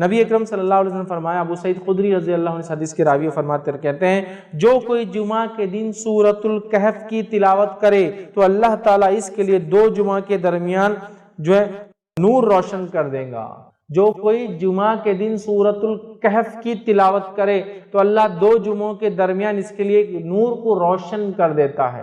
نبی اکرم صلی اللہ علیہ وسلم فرمایا، ابو سعید خدری رضی اللہ عنہ حدیث کے راوی فرماتے کہتے ہیں، جو کوئی جمعہ کے دن سورۃ الکہف کی تلاوت کرے تو اللہ تعالیٰ اس کے لیے 2 جمعہ کے درمیان جو ہے نور روشن کر دے گا۔ جو کوئی جمعہ کے دن سورۃ الکہف کی تلاوت کرے تو اللہ 2 جمعوں کے درمیان اس کے لیے نور کو روشن کر دیتا ہے۔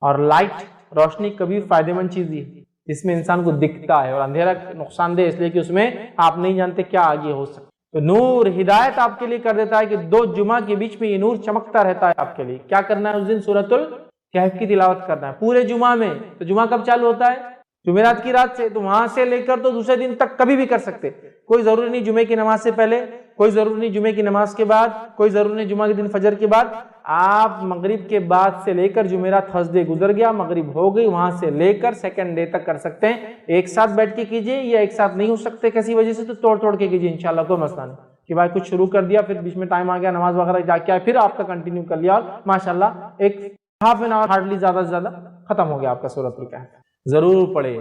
اور لائٹ، روشنی کبھی فائدہ مند چیز ہے، اس میں انسان کو دکھتا ہے، اور اندھیرا نقصان دہ اس لیے کہ اس میں آپ نہیں جانتے کیا آگے ہو سکتا۔ تو نور ہدایت آپ کے لیے کر دیتا ہے کہ 2 جمعہ کے بیچ میں یہ نور چمکتا رہتا ہے آپ کے لیے۔ کیا کرنا ہے اس دن؟ سورۃ الکہف کی تلاوت کرنا ہے پورے جمعہ میں۔ تو جمعہ کب چالو ہوتا ہے؟ جمعرات کی رات سے، تو وہاں سے لے کر تو دوسرے دن تک کبھی بھی کر سکتے، کوئی ضروری نہیں جمعے کی نماز سے پہلے، کوئی ضروری نہیں جمعے کی نماز کے بعد، کوئی ضروری نہیں جمعہ کے دن فجر کے بعد۔ آپ مغرب کے بعد سے لے کر جمعرات تھرسڈے گزر گیا، مغرب ہو گئی، وہاں سے لے کر سیکنڈ ڈے تک کر سکتے ہیں۔ ایک ساتھ بیٹھ کے کیجئے، یا ایک ساتھ نہیں ہو سکتے کسی وجہ سے تو توڑ کے کیجئے، انشاءاللہ کوئی مسئلہ نہیں کہ بھائی کچھ شروع کر دیا، پھر بیچ میں ٹائم آ گیا، نماز وغیرہ جا کے آئے، پھر آپ کا کنٹینیو کر لیا، اور ماشاءاللہ ایک ہاف این آور ہارڈلی زیادہ سے زیادہ ختم ہو گیا آپ کا سورۃ الکہف۔ ضرور پڑھے۔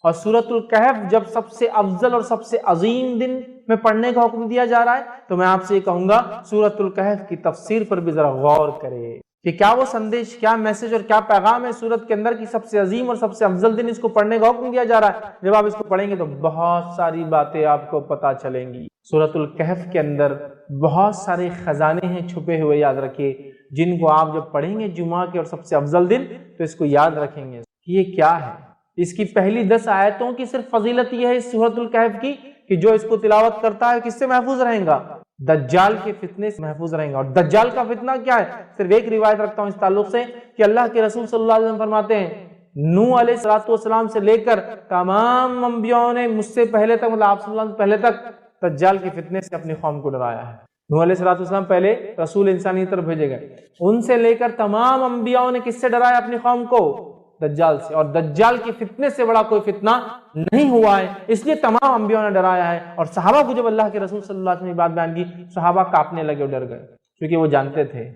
اور سورۃ الکہف جب سب سے افضل اور سب سے عظیم دن میں پڑھنے کا حکم دیا جا رہا ہے تو میں آپ سے یہ کہوں گا سورۃ الکہف کی تفسیر پر بھی ذرا غور کرے کہ کیا وہ سندیش، کیا میسج اور کیا پیغام ہے سورت کے اندر کی سب سے عظیم اور سب سے افضل دن اس کو پڑھنے کا حکم دیا جا رہا ہے۔ جب آپ اس کو پڑھیں گے تو بہت ساری باتیں آپ کو پتہ چلیں گی۔ سورۃ الکہف کے اندر بہت سارے خزانے ہیں چھپے ہوئے، یاد رکھیے، جن کو آپ جب پڑھیں گے جمعہ کے اور سب سے افضل دن تو اس کو یاد رکھیں گے کہ یہ کیا ہے۔ اس کی پہلی 10 آیتوں کی صرف فضیلت یہ ہے اس سورۃ الکہف کی کہ جو اس کو تلاوت کرتا ہے کس سے محفوظ رہیں گا؟ دجال کے فتنے سے محفوظ رہیں گا۔ اور دجال کا فتنہ کیا ہے؟ صرف ایک روایت رکھتا ہوں اس تعلق سے کہ اللہ کے رسول صلی اللہ علیہ وسلم فرماتے ہیں، نوح علیہ السلام سے لے کر تمام انبیاءوں نے مجھ سے پہلے تک، مطلب آپ صلی اللہ علیہ وسلم پہلے تک دجال کے فتنے سے اپنی قوم کو ڈرایا ہے۔ نوح علیہ السلام پہلے رسول انسانی طرف بھیجے گئے، ان سے لے کر تمام انبیاءوں نے کس سے ڈرایا اپنی قوم کو؟ دجال سے۔ اور دجال کے فتنے سے بڑا کوئی فتنہ نہیں ہوا ہے، اس لیے تمام انبیاء نے ڈرایا ہے۔ اور صحابہ کو جب اللہ کے رسول صلی اللہ علیہ وسلم نے بات بیان کی، صحابہ کانپنے لگے اور ڈر گئے، کیونکہ وہ جانتے تھے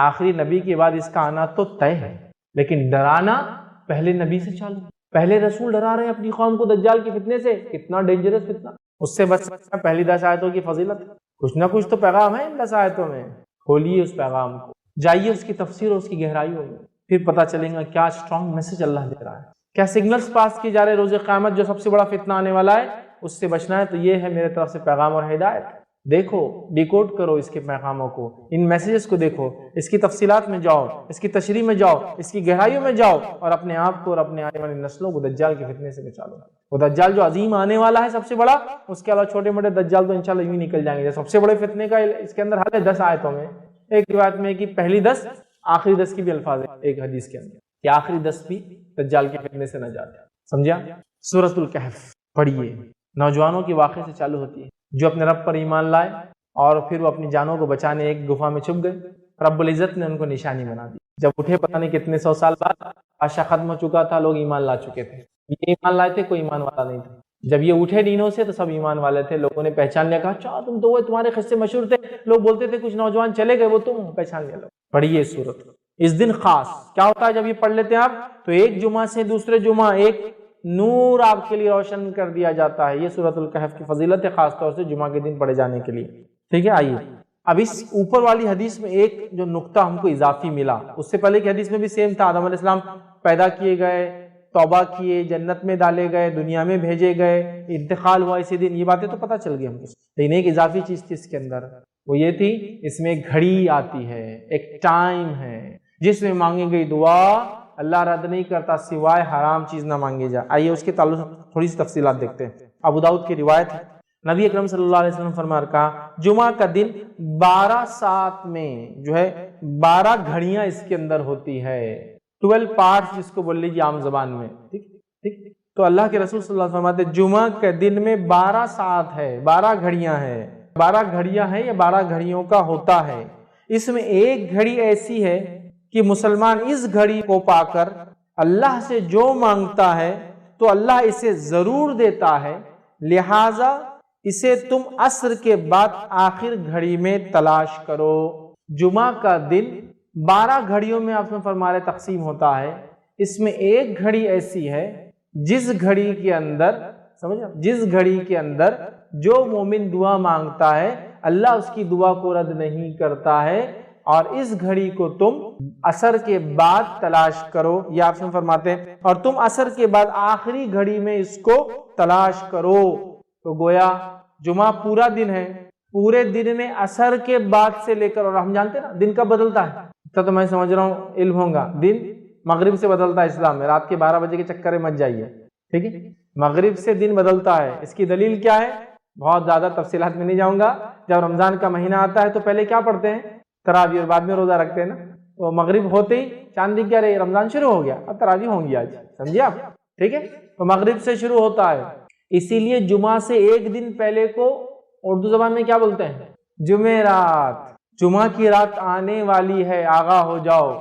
آخری نبی کے بعد اس کا آنا تو طے ہے، لیکن ڈرانا پہلے نبی سے چالو، پہلے رسول ڈرا رہے ہیں اپنی قوم کو دجال کے فتنے سے۔ کتنا ڈینجرس فتنہ، اس سے بچنا پہلی 10 آیتوں کی فضیلت۔ کچھ نہ کچھ تو پیغام ہے ان 10 آیتوں میں، کھولیے اس پیغام کو، جائیے اس کی تفسیر اور اس کی گہرائیوں میں، پھر پتہ چلے گا کیا اسٹرانگ میسج اللہ دے رہا ہے، کیا سگنلز پاس کی جا رہے روز قیامت جو سب سے بڑا فتنہ آنے والا ہے اس سے بچنا ہے۔ تو یہ ہے میرے طرف سے پیغام اور ہدایت۔ دیکھو، ڈیکوڈ کرو اس کے پیغاموں کو، ان میسیجز کو دیکھو، اس کی تفصیلات میں جاؤ، اس کی تشریح میں جاؤ، اس کی گہرائیوں میں جاؤ، اور اپنے آپ کو اور اپنے آنے والی نسلوں کو دجال کے فتنے سے بچا لو۔ وہ دجال جو عظیم آنے والا ہے سب سے بڑا، اس کے علاوہ چھوٹے موٹے دجال تو انشاءاللہ یوں نکل جائیں گے۔ سب سے بڑے فتنے کا اس کے اندر حل ہے 10 آیتوں میں۔ ایک روایت میں کہ پہلی 10 آخری 10 کی بھی الفاظ ہے ایک حدیث کے اندر کہ آخری 10 بھی دجال کے فتنے سے نہ جاتے۔ سمجھا؟ سورۃ الکہف پڑھیے، نوجوانوں کے واقعے سے چالو ہوتی ہے جو اپنے رب پر ایمان لائے اور پھر وہ اپنی جانوں کو بچانے ایک گفا میں چھپ گئے، رب العزت نے ان کو نشانی بنا دی۔ جب اٹھے پتہ نہیں کتنے 100 سال بعد، بادشاہ ختم ہو چکا تھا، لوگ ایمان لا چکے تھے، یہ ایمان لائے تھے، کوئی ایمان والا نہیں تھا۔ جب یہ اٹھے دینوں سے تو سب ایمان والے تھے، لوگوں نے پہچان لیا، کہا اچھا تم تو وہ، تمہارے قصے مشہور تھے، لوگ بولتے تھے کچھ نوجوان چلے گئے، وہ تم پہچان لیا۔ لوگ پڑھیے سورت۔ اس دن خاص کیا ہوتا ہے جب یہ پڑھ لیتے ہیں آپ تو ایک جمعہ سے دوسرے جمعہ ایک نور آپ کے لیے روشن کر دیا جاتا ہے۔ یہ سورۃ الکہف کی فضیلت ہے، خاص طور سے جمعہ کے دن پڑھے جانے کے لیے۔ ٹھیک ہے، آئیے اب اس اوپر والی حدیث میں ایک جو نقطہ ہم کو اضافی ملا، اس سے پہلے کی حدیث میں بھی سیم تھا، آدم علیہ السلام پیدا کیے گئے، توبہ کیے، جنت میں ڈالے گئے، دنیا میں بھیجے گئے، انتقال ہوا اسی دن، یہ باتیں تو پتہ چل گئی ہم کو، لیکن ایک اضافی چیز تھی اس کے اندر، وہ یہ تھی اس میں ایک گھڑی آتی ہے، ایک ٹائم ہے جس میں مانگی گئی دعا اللہ رد نہیں کرتا سوائے حرام چیز نہ مانگی جائے۔ آئیے اس کے تعلق سے تھوڑی سی تفصیلات دیکھتے ہیں۔ ابو داؤد کی روایت ہے، نبی اکرم صلی اللہ علیہ وسلم فرمایا، کہا جمعہ کا دن 12 ساعت میں جو ہے 12 گھڑیاں اس کے اندر ہوتی ہے، 12 پارٹس جس کو بول لیجیے عام زبان میں۔ ٹھیک، تو اللہ کے رسول صلی اللہ علیہ وسلم فرماتے جمعہ کے دن میں 12 ساعت ہے، 12 گھڑیاں ہیں، 12 گھڑیاں ہیں یا 12 گھڑیوں کا ہوتا ہے۔ اس میں ایک گھڑی ایسی ہے کہ مسلمان اس گھڑی کو پا کر اللہ سے جو مانگتا ہے تو اللہ اسے ضرور دیتا ہے، لہٰذا اسے تم عصر کے بعد آخر گھڑی میں تلاش کرو۔ جمعہ کا دن 12 گھڑیوں میں آپ نے فرمایا تقسیم ہوتا ہے، اس میں ایک گھڑی ایسی ہے جس گھڑی کے اندر جو مومن دعا مانگتا ہے اللہ اس کی دعا کو رد نہیں کرتا ہے، اور اس گھڑی کو تم عصر کے بعد تلاش کرو، یہ آپ سے فرماتے ہیں، اور تم عصر کے بعد آخری گھڑی میں اس کو تلاش کرو۔ تو گویا جمعہ پورا دن ہے، پورے دن میں عصر کے بعد سے لے کر، اور ہم جانتے ہیں نا دن کب بدلتا ہے، تو میں سمجھ رہا ہوں علم ہوگا، دن مغرب سے بدلتا ہے اسلام میں، رات کے 12 بجے کے چکر میں مت جائیے، ٹھیک ہے، مغرب سے دن بدلتا ہے۔ اس کی دلیل کیا ہے؟ بہت زیادہ تفصیلات میں نہیں جاؤں گا۔ جب رمضان کا مہینہ آتا ہے تو پہلے کیا پڑھتے ہیں؟ تراویح، اور بعد میں روزہ رکھتے ہیں نا، تو مغرب ہوتے ہی چاند دکھ کیا رہی، رمضان شروع ہو گیا، اب تراویح ہوں گی آج، سمجھے آپ، ٹھیک ہے، تو مغرب سے شروع ہوتا ہے۔ اسی لیے جمعہ سے ایک دن پہلے کو اردو زبان میں کیا بولتے ہیں؟ جمعرات، جمعہ کی رات آنے والی ہے، آگاہ ہو جاؤ،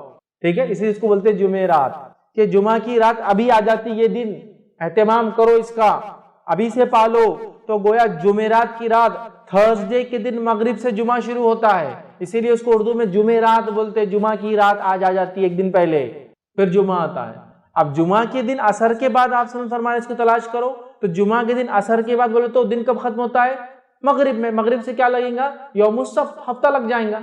ٹھیک ہے، اسی اس کو بولتے ہیں جمعرات، کہ جمعہ کی رات ابھی آ جاتی، یہ دن اہتمام کرو اس کا، ابھی سے پالو۔ تو گویا جمعرات کی رات، تھرسڈے کے دن مغرب سے جمعہ شروع ہوتا ہے، اسی لیے اس کو اردو میں جمعرات بولتے ہیں، جمعہ کی رات آج آ جاتی ہے ایک دن پہلے، پھر جمعہ آتا ہے۔ اب جمعہ کے دن عصر کے بعد آپ سمجھ فرمائے اس کو تلاش کرو، تو جمعہ کے دن عصر کے بعد بولے تو دن کب ختم ہوتا ہے؟ مغرب میں، مغرب سے کیا لگیں گا؟ یوم السبت، ہفتہ لگ جائیں گا،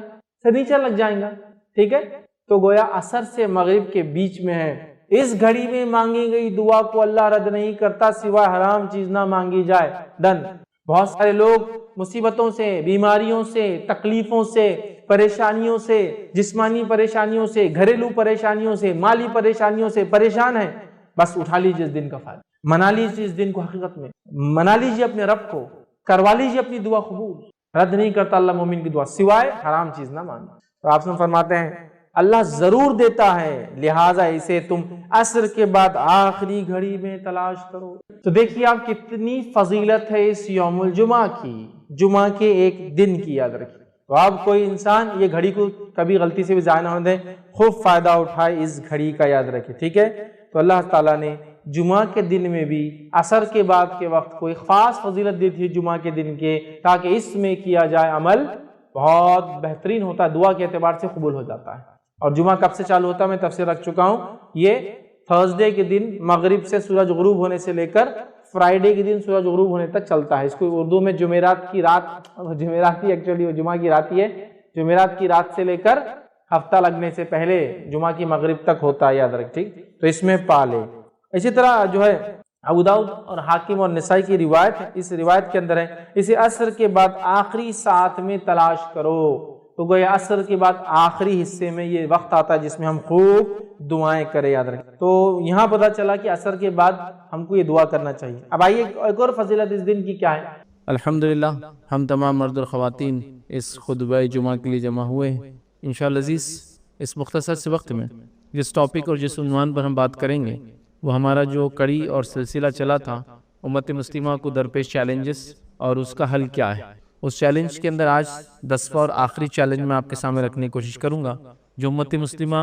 سنیچر لگ جائیں گا، ٹھیک ہے، تو گویا عصر سے مغرب کے بیچ میں ہے۔ اس گھڑی میں مانگی گئی دعا کو اللہ رد نہیں کرتا سوائے حرام چیز نہ مانگی جائے، ڈن۔ بہت سارے لوگ مصیبتوں سے، بیماریوں سے، تکلیفوں سے، پریشانیوں سے، جسمانی پریشانیوں سے، گھریلو پریشانیوں سے، مالی پریشانیوں سے پریشان ہیں، بس اٹھا لیجیے اس دن کا فائدہ، منا لیجیے اس دن کو، حقیقت میں منا لیجیے اپنے رب کو، کروا لیجیے اپنی دعا قبول، رد نہیں کرتا اللہ مومن کی دعا سوائے حرام چیز نہ مانگے۔ تو آپ سے فرماتے ہیں اللہ ضرور دیتا ہے، لہٰذا اسے تم عصر کے بعد آخری گھڑی میں تلاش کرو۔ تو دیکھیے آپ کتنی فضیلت ہے اس یوم الجمعہ کی، جمعہ کے ایک دن کی، یاد رکھیے۔ تو آپ کوئی انسان یہ گھڑی کو کبھی غلطی سے بھی ضائع نہ ہونے دیں، خوب فائدہ اٹھائے اس گھڑی کا، یاد رکھیے، ٹھیک ہے۔ تو اللہ تعالیٰ نے جمعہ کے دن میں بھی عصر کے بعد کے وقت کو ایک خاص فضیلت دی تھی جمعہ کے دن کے، تاکہ اس میں کیا جائے عمل بہت بہترین ہوتا ہے، دعا کے اعتبار سے قبول ہو جاتا ہے۔ اور جمعہ کب سے چالو ہوتا ہے میں تفسیر رکھ چکا ہوں، یہ تھرسڈے کے دن مغرب سے سورج غروب ہونے سے لے کر فرائیڈے کے دن سورج غروب ہونے تک چلتا ہے۔ اس کو اردو میں جمعرات کی رات، جمعرات ہی ایکچولی وہ جمعہ کی رات ہی ہے، جمعرات کی رات سے لے کر ہفتہ لگنے سے پہلے جمعہ کی مغرب تک ہوتا ہے، یاد رکھ، ٹھیک، تو اس میں پالے۔ اسی طرح جو ہے ابو داؤد اور حاکم اور نسائی کی روایت ہے، اس روایت کے اندر ہے اسے عصر کے بعد آخری ساعت میں تلاش کرو۔ تو گویا عصر کے بعد آخری حصے میں یہ وقت آتا ہے جس میں ہم خوب دعائیں کریں، یاد رکھیں۔ تو یہاں پتہ چلا کہ عصر کے بعد ہم کو یہ دعا کرنا چاہیے۔ اب آئیے ایک اور فضیلت اس دن کی کیا ہے۔ الحمدللہ ہم تمام مرد اور خواتین اس خطبہ جمعہ کے لیے جمع ہوئے ہیں۔ انشاءاللہ عزیز اس مختصر سے وقت میں جس ٹاپک اور جس عنوان پر ہم بات کریں گے وہ ہمارا جو کڑی اور سلسلہ چلا تھا، امت مسلمہ کو درپیش چیلنجز اور اس کا حل کیا ہے۔ اس چیلنج کے اندر آج 10واں اور آخری چیلنج میں آپ کے سامنے رکھنے کی کوشش کروں گا، جو امت مسلمہ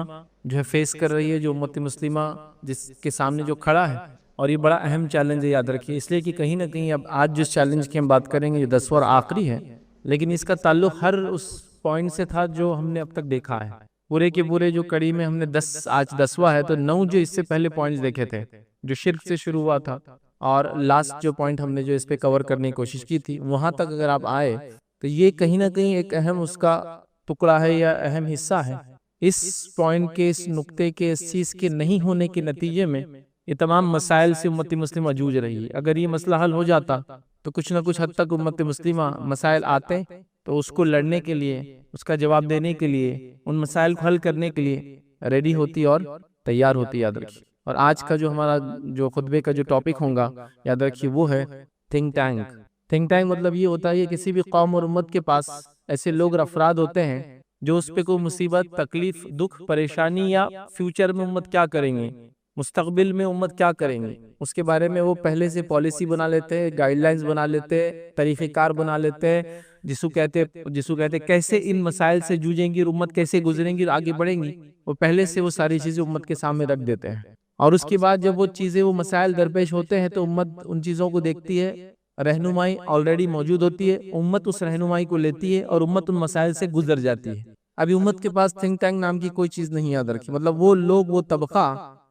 جو ہے فیس کر رہی ہے، جو امت مسلمہ جس کے سامنے جو کھڑا ہے، اور یہ بڑا اہم چیلنج ہے، یاد رکھیے، اس لیے کہ کہیں نہ کہیں اب آج جس چیلنج کی ہم بات کریں گے جو 10واں اور آخری ہے، لیکن اس کا تعلق ہر اس پوائنٹ سے تھا جو ہم نے اب تک دیکھا ہے۔ پورے کے پورے جو کڑی میں ہم نے آج 10واں ہے، تو 9 جو اس سے پہلے پوائنٹس دیکھے تھے جو شرک سے شروع ہوا تھا، اور لاسٹ جو پوائنٹ ہم نے جو اس پہ کور کرنے کی کوشش کی تھی، وہاں تک اگر آپ آئے تو یہ کہیں نہ کہیں ایک اہم اس کا ٹکڑا ہے یا اہم حصہ ہے۔ اس پوائنٹ کے، اس نقطے کے، اس چیز کے نہیں ہونے کے نتیجے میں یہ تمام مسائل سے امت مسلمہ جوجھ رہی ہے۔ اگر یہ مسئلہ حل ہو جاتا تو کچھ نہ کچھ حد تک امت مسلمہ مسائل آتے تو اس کو لڑنے کے لیے، اس کا جواب دینے کے لیے، ان مسائل کو حل کرنے کے لیے ریڈی ہوتی اور تیار ہوتی، یاد رکھیے۔ اور آج کا جو ہمارا جو خطبے کا جو ٹاپک ہوگا، یاد رکھیے، وہ ہے تھنک ٹینک۔ تھنک ٹینک مطلب یہ ہوتا ہے کہ کسی بھی قوم اور امت کے پاس ایسے لوگ اور افراد ہوتے ہیں جو اس پہ کوئی مصیبت، تکلیف، دکھ، پریشانی یا فیوچر میں امت کیا کریں گے، مستقبل میں امت کیا کریں گے، اس کے بارے میں وہ پہلے سے پالیسی بنا لیتے ہیں، گائیڈ لائنز بنا لیتے ہیں، طریقہ کار بنا لیتے ہیں، جسو کہتے کیسے ان مسائل سے جوجیں گی اور امت کیسے گزریں گی اور آگے بڑھیں گی، وہ پہلے سے وہ ساری چیزیں امت کے سامنے رکھ دیتے ہیں۔ اور اس کے بعد جب وہ چیزیں، وہ مسائل درپیش ہوتے ہیں تو امت ان چیزوں کو دیکھتی ہے، رہنمائی آلریڈی موجود ہوتی ہے، امت اس رہنمائی کو لیتی ہے اور امت ان مسائل سے گزر جاتی ہے۔ ابھی امت کے پاس تھنک ٹینک نام کی کوئی چیز نہیں، یاد رکھی، مطلب وہ لوگ، وہ طبقہ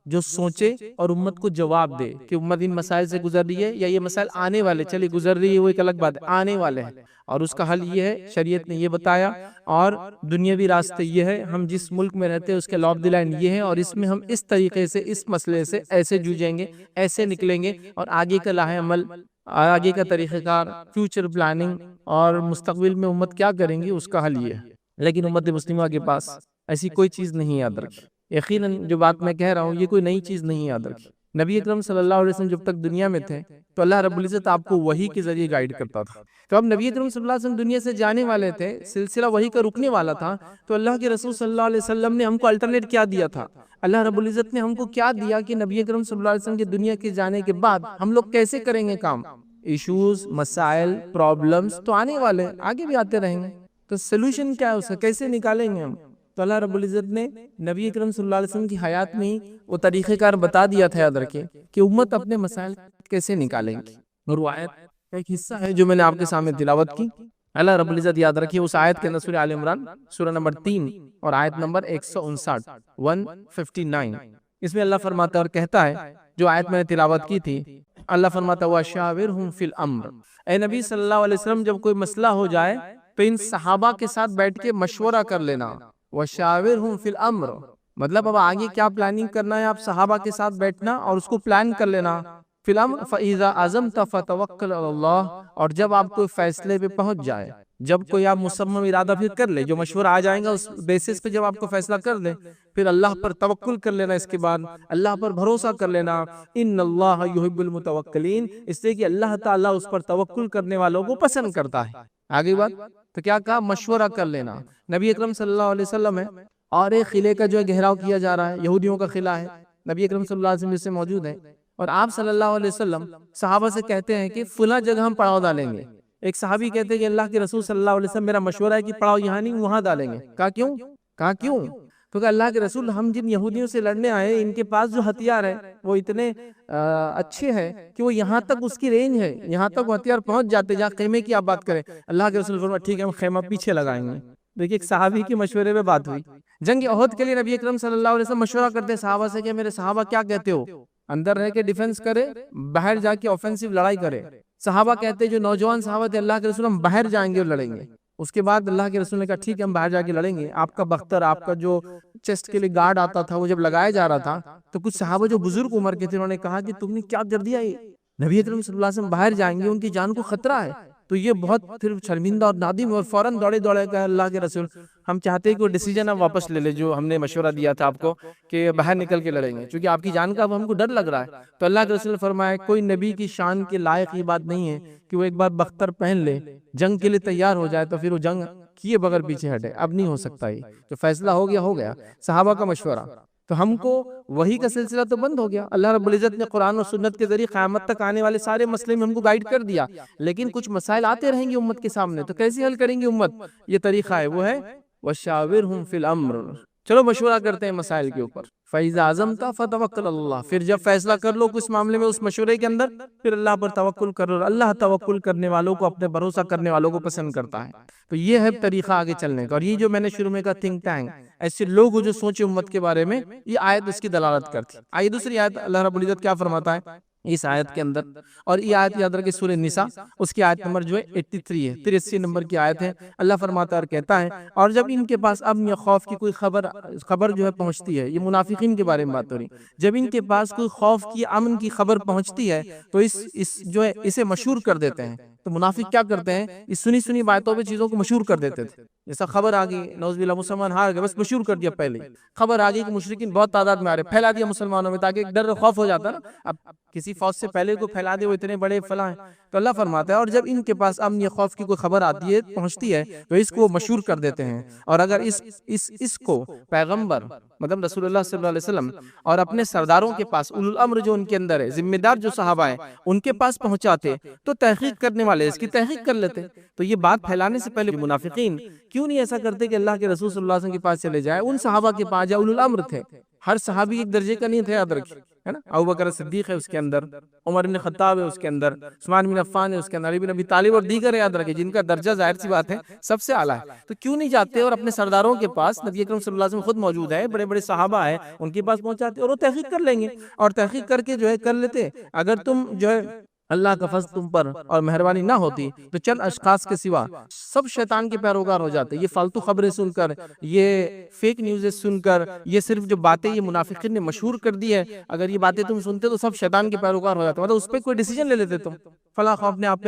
جو سوچے اور امت کو جواب دے کہ امت ان مسائل سے گزر رہی ہے یا یہ مسائل آنے والے، چلی گزر رہی ہے وہ ایک الگ بات ہے، آنے والے ہیں اور اس کا حل یہ ہے، شریعت نے یہ بتایا، اور دنیاوی راستے یہ ہے، ہم جس ملک میں رہتے ہیں اس کے لا آف دی لینڈ یہ ہے، اور اس میں ہم اس طریقے سے اس مسئلے سے ایسے جوجیں گے، ایسے نکلیں گے، اور آگے کا لاہ عمل، آگے کا طریقہ کار، فیوچر پلاننگ اور مستقبل میں امت کیا کریں گی اس کا حل یہ ہے۔ لیکن امت مسلمہ کے پاس ایسی کوئی چیز نہیں یاد رکھی۔ یقیناً جو بات میں کہہ رہا ہوں یہ کوئی نئی چیز نہیں یاد رکھی۔ نبی اکرم صلی اللہ علیہ وسلم جب تک دنیا میں تھے تو اللہ رب العزت آپ کو وحی کے ذریعے گائیڈ کرتا تھا۔ تو اب نبی اکرم صلی اللہ علیہ وسلم دنیا سے جانے والے تھے، سلسلہ وحی کا رکنے والا تھا، تو اللہ کے رسول صلی اللہ علیہ وسلم نے ہم کو الٹرنیٹ کیا دیا تھا؟ اللہ رب العزت نے ہم کو کیا دیا کہ نبی اکرم صلی اللہ علیہ وسلم کے دنیا کے جانے کے بعد ہم لوگ کیسے کریں گے کام؟ ایشوز، مسائل، پرابلمز تو آنے والے، آگے بھی آتے رہیں گے، تو سلوشن کیا ہے اس کا، کیسے نکالیں گے ہم؟ تو اللہ رب العزت نے نبی اکرم صلی اللہ علیہ وسلم کی حیات میں ہی وہ طریقہ کار بتا دیا تھا، یاد رکھیں کہ امت اپنے مسائل کیسے نکالیں گی۔ اور وہ آیت کا ایک حصہ ہے جو میں نے آپ کے سامنے تلاوت کی، اللہ رب العزت یاد رکھیے اس آیت کے اندر، سورہ آل عمران سورہ نمبر 3 اور آیت نمبر 159 اس میں اللہ فرماتا ہے اور کہتا ہے، جو آیت میں نے تلاوت کی تھی، اللہ فرماتا ہے وَشَاوِرْهُمْ فِي الْأَمْرِ، اے نبی صلی اللہ علیہ وسلم جب کوئی مسئلہ ہو جائے تو ان صحابہ کے ساتھ بیٹھ کے مشورہ کر لینا۔ وَشَاوِرْهُمْ فِي الْأَمْرِ مطلب اب آگے کیا پلاننگ کرنا ہے، آپ صحابہ کے ساتھ بیٹھنا اور اس کو پلان کر لینا۔ فِي الْأَمْرِ فَإِذَا عَزَمْتَ فَتَوَكَّلْ عَلَى اللَّهِ اور جب آپ کوئی فیصلے پہ پہنچ جائے، جب کوئی آپ مصمم ارادہ پھر کر لے، جو مشورہ آ جائیں گا اس بیسس پہ جب آپ کو فیصلہ کر لے، پھر اللہ پر توکل کر لینا، اس کے بعد اللہ پر بھروسہ کر لینا۔ ان اللہ یحب المتوکلین، اس لیے کہ اللہ تعالیٰ اس پر توکل کرنے والوں کو پسند کرتا ہے۔ آگے بات تو کیا کہا، مشورہ کر لینا۔ نبی اکرم صلی اللہ علیہ وسلم ہے اور ایک قلعے کا جو ہے گھیراؤ کیا جا رہا ہے، یہودیوں کا قلعہ ہے، نبی اکرم صلی اللہ علیہ وسلم جس سے موجود ہے، اور آپ صلی اللہ علیہ وسلم صحابہ سے کہتے ہیں کہ فلاں جگہ ہم پڑاؤ ڈالیں گے۔ ایک صحابی کہتے ہیں کہ اللہ کے رسول صلی اللہ علیہ وسلم میرا مشورہ ہے کہ پڑاؤ یہاں نہیں وہاں ڈالیں گے۔ کہا کیوں؟ کیونکہ اللہ کے رسول ہم جن یہودیوں سے لڑنے آئے ان کے پاس جو ہتھیار ہے وہ اتنے اچھے ہیں کہ وہ یہاں تک اس کی رینج ہے، یہاں تک وہ ہتھیار پہنچ جاتے جہاں خیمے کی آپ بات کریں۔ اللہ کے رسول فرمایا ٹھیک ہے ہم خیمہ پیچھے لگائیں گے۔ دیکھیے ایک صحابی کے مشورے پہ بات ہوئی۔ جنگ احد کے لیے نبی اکرم صلی اللہ علیہ وسلم مشورہ کرتے صحابہ سے کہ میرے صحابہ کیا کہتے ہو، اندر رہ کے ڈیفنس کرے، باہر جا کے آفینسو لڑائی کرے؟ صحابہ کہتے جو نوجوان صحابہ تھے، اللہ کے رسول ہم باہر جائیں گے اور لڑیں گے۔ اس کے بعد اللہ کے رسول نے کہا ٹھیک ہے ہم باہر جا کے لڑیں گے۔ آپ کا بختر، آپ کا جو چیسٹ کے لیے گارڈ آتا تھا، وہ جب لگایا جا رہا تھا تو کچھ صحابہ جو بزرگ عمر کے تھے انہوں نے کہا کہ تم نے کیا کر دیا، یہ نبی اکرم صلی اللہ علیہ وسلم باہر جائیں گے، ان کی جان کو خطرہ ہے۔ تو یہ بہت پھر شرمندہ اور نادم، اور فوراً دوڑے کہا اللہ کے رسول ہم چاہتے ہیں کہ وہ ڈیسیجن آپ واپس لے لے جو ہم نے مشورہ دیا تھا آپ کو کہ باہر نکل کے لڑیں گے، چونکہ آپ کی جان کا اب ہم کو ڈر لگ رہا ہے۔ تو اللہ کے رسول نے فرمایا کوئی نبی کی شان کے لائق یہ بات نہیں ہے کہ وہ ایک بار بختر پہن لے، جنگ کے لیے تیار ہو جائے تو پھر وہ جنگ کیے بغیر پیچھے ہٹے۔ اب نہیں ہو سکتا، یہ جو فیصلہ ہو گیا صحابہ کا مشورہ۔ تو ہم کو وہی کا سلسلہ تو بند ہو گیا، اللہ رب العزت نے قرآن اور سنت کے ذریعے قیامت تک آنے والے سارے مسئلے میں ہم کو گائیڈ کر دیا، لیکن کچھ مسائل آتے رہیں گے امت کے سامنے، تو کیسے حل کریں گے امت؟ یہ طریقہ ہے، وہ ہے وَشَاوِرْهُمْ فِي الْأَمْرِ، چلو مشورہ کرتے ہیں مسائل کے اوپر۔ فَإِذَا عَزَمْتَ فَتَوَكَّلْ عَلَى اللَّهِ، پھر جب فیصلہ کر لو اس معاملے میں، اس مشورے کے اندر، پھر اللہ پر توکل کرو۔ اللہ توکل کرنے والوں کو، اپنے بھروسہ کرنے والوں کو پسند کرتا ہے۔ تو یہ ہے طریقہ آگے چلنے کا، اور یہ جو میں نے شروع میں کہا تھنک ٹینک، ایسے لوگ جو سوچے امت کے بارے میں، یہ آیت اس کی دلالت کرتی۔ آئیے دوسری آیت اللہ رب العزت کیا فرماتا ہے اس آیت کے اندر، اور یہ آیت یاد رکھیں سورہ نساء، اس کی آیت نمبر جو ہے 83 ہے، 83 نمبر کی آیت ہے۔ اللہ فرماتا ہے اور کہتا ہے اور جب ان کے پاس امن یا خوف کی کوئی خبر جو ہے پہنچتی ہے، یہ منافقین کے بارے میں بات ہو رہی، جب ان کے پاس کوئی خوف کی، امن کی خبر پہنچتی ہے تو اس جو ہے اسے مشہور کر دیتے ہیں۔ تو منافق کیا کرتے ہیں، اس سنی باتوں پہ چیزوں کو مشہور کر دیتے تھے۔ جیسا خبر آ گئی نعوذ باللہ مسلمان ہار گئے، بس مشہور کر دیا، پہلے خبر آ گئی کہ مشرکین بہت تعداد میں آ رہے، پھیلا دیا مسلمانوں میں، تاکہ ایک ڈر خوف ہو جاتا نا، اب کسی فوج سے پہلے کو پھیلا دے وہ اتنے بڑے فلاں ہیں۔ تو اللہ فرماتا ہے اور جب ان کے پاس امن یا خوف کی کوئی خبر آتی ہے، پہنچتی ہے، تو اس کو مشہور کر دیتے ہیں، اور اگر اس کو پیغمبر مطلب رسول اللہ صلی اللہ علیہ وسلم اور اپنے سرداروں کے پاس، اولو الامر جو ان کے اندر ہے، ذمہ دار جو صحابہ ہیں، ان کے پاس پہنچاتے تو تحقیق کرنے والے اس کی تحقیق کر لیتے۔ تو یہ بات پھیلانے سے پہلے منافقین کیوں نہیں ایسا کرتے کہ اللہ کے رسول صلی اللہ علیہ وسلم کے پاس چلے جائے، ان صحابہ کے پاس جائے، اولو الامر تھے، ہر صحابی ایک درجے کا نہیں تھا، یاد رکھیں۔ ہے نا، ابو بکر صدیق ہے اس کے اندر، عمر بن خطاب ہے اس کے اندر، عثمان بن عفان ہے اس کے اندر، علی بن ابی طالب اور دیگر یاد رکھے جن کا درجہ ظاہر سی بات ہے سب سے اعلیٰ ہے. تو کیوں نہیں جاتے اور اپنے سرداروں کے پاس، نبی اکرم صلی اللہ علیہ وسلم خود موجود ہے، بڑے بڑے صحابہ ہیں، ان کے پاس پہنچاتے اور وہ تحقیق کر لیں گے، اور تحقیق کر کے جو ہے کر لیتے. اگر تم جو ہے اللہ کا فضل تم پر اور مہربانی نہ ہوتی تو چند اشخاص کے سوا سب شیطان کے پیروکار ہو جاتے. یہ فالتو خبریں سن کر، یہ فیک نیوزیں سن کر، یہ صرف جو باتیں یہ منافقین نے مشہور کر دی ہے، اگر یہ باتیں تم سنتے تو سب شیطان کے پیروکار ہو جاتے. مطلب اس پہ کوئی ڈیسیجن لے لیتے تم، فلاں قوم نے آپ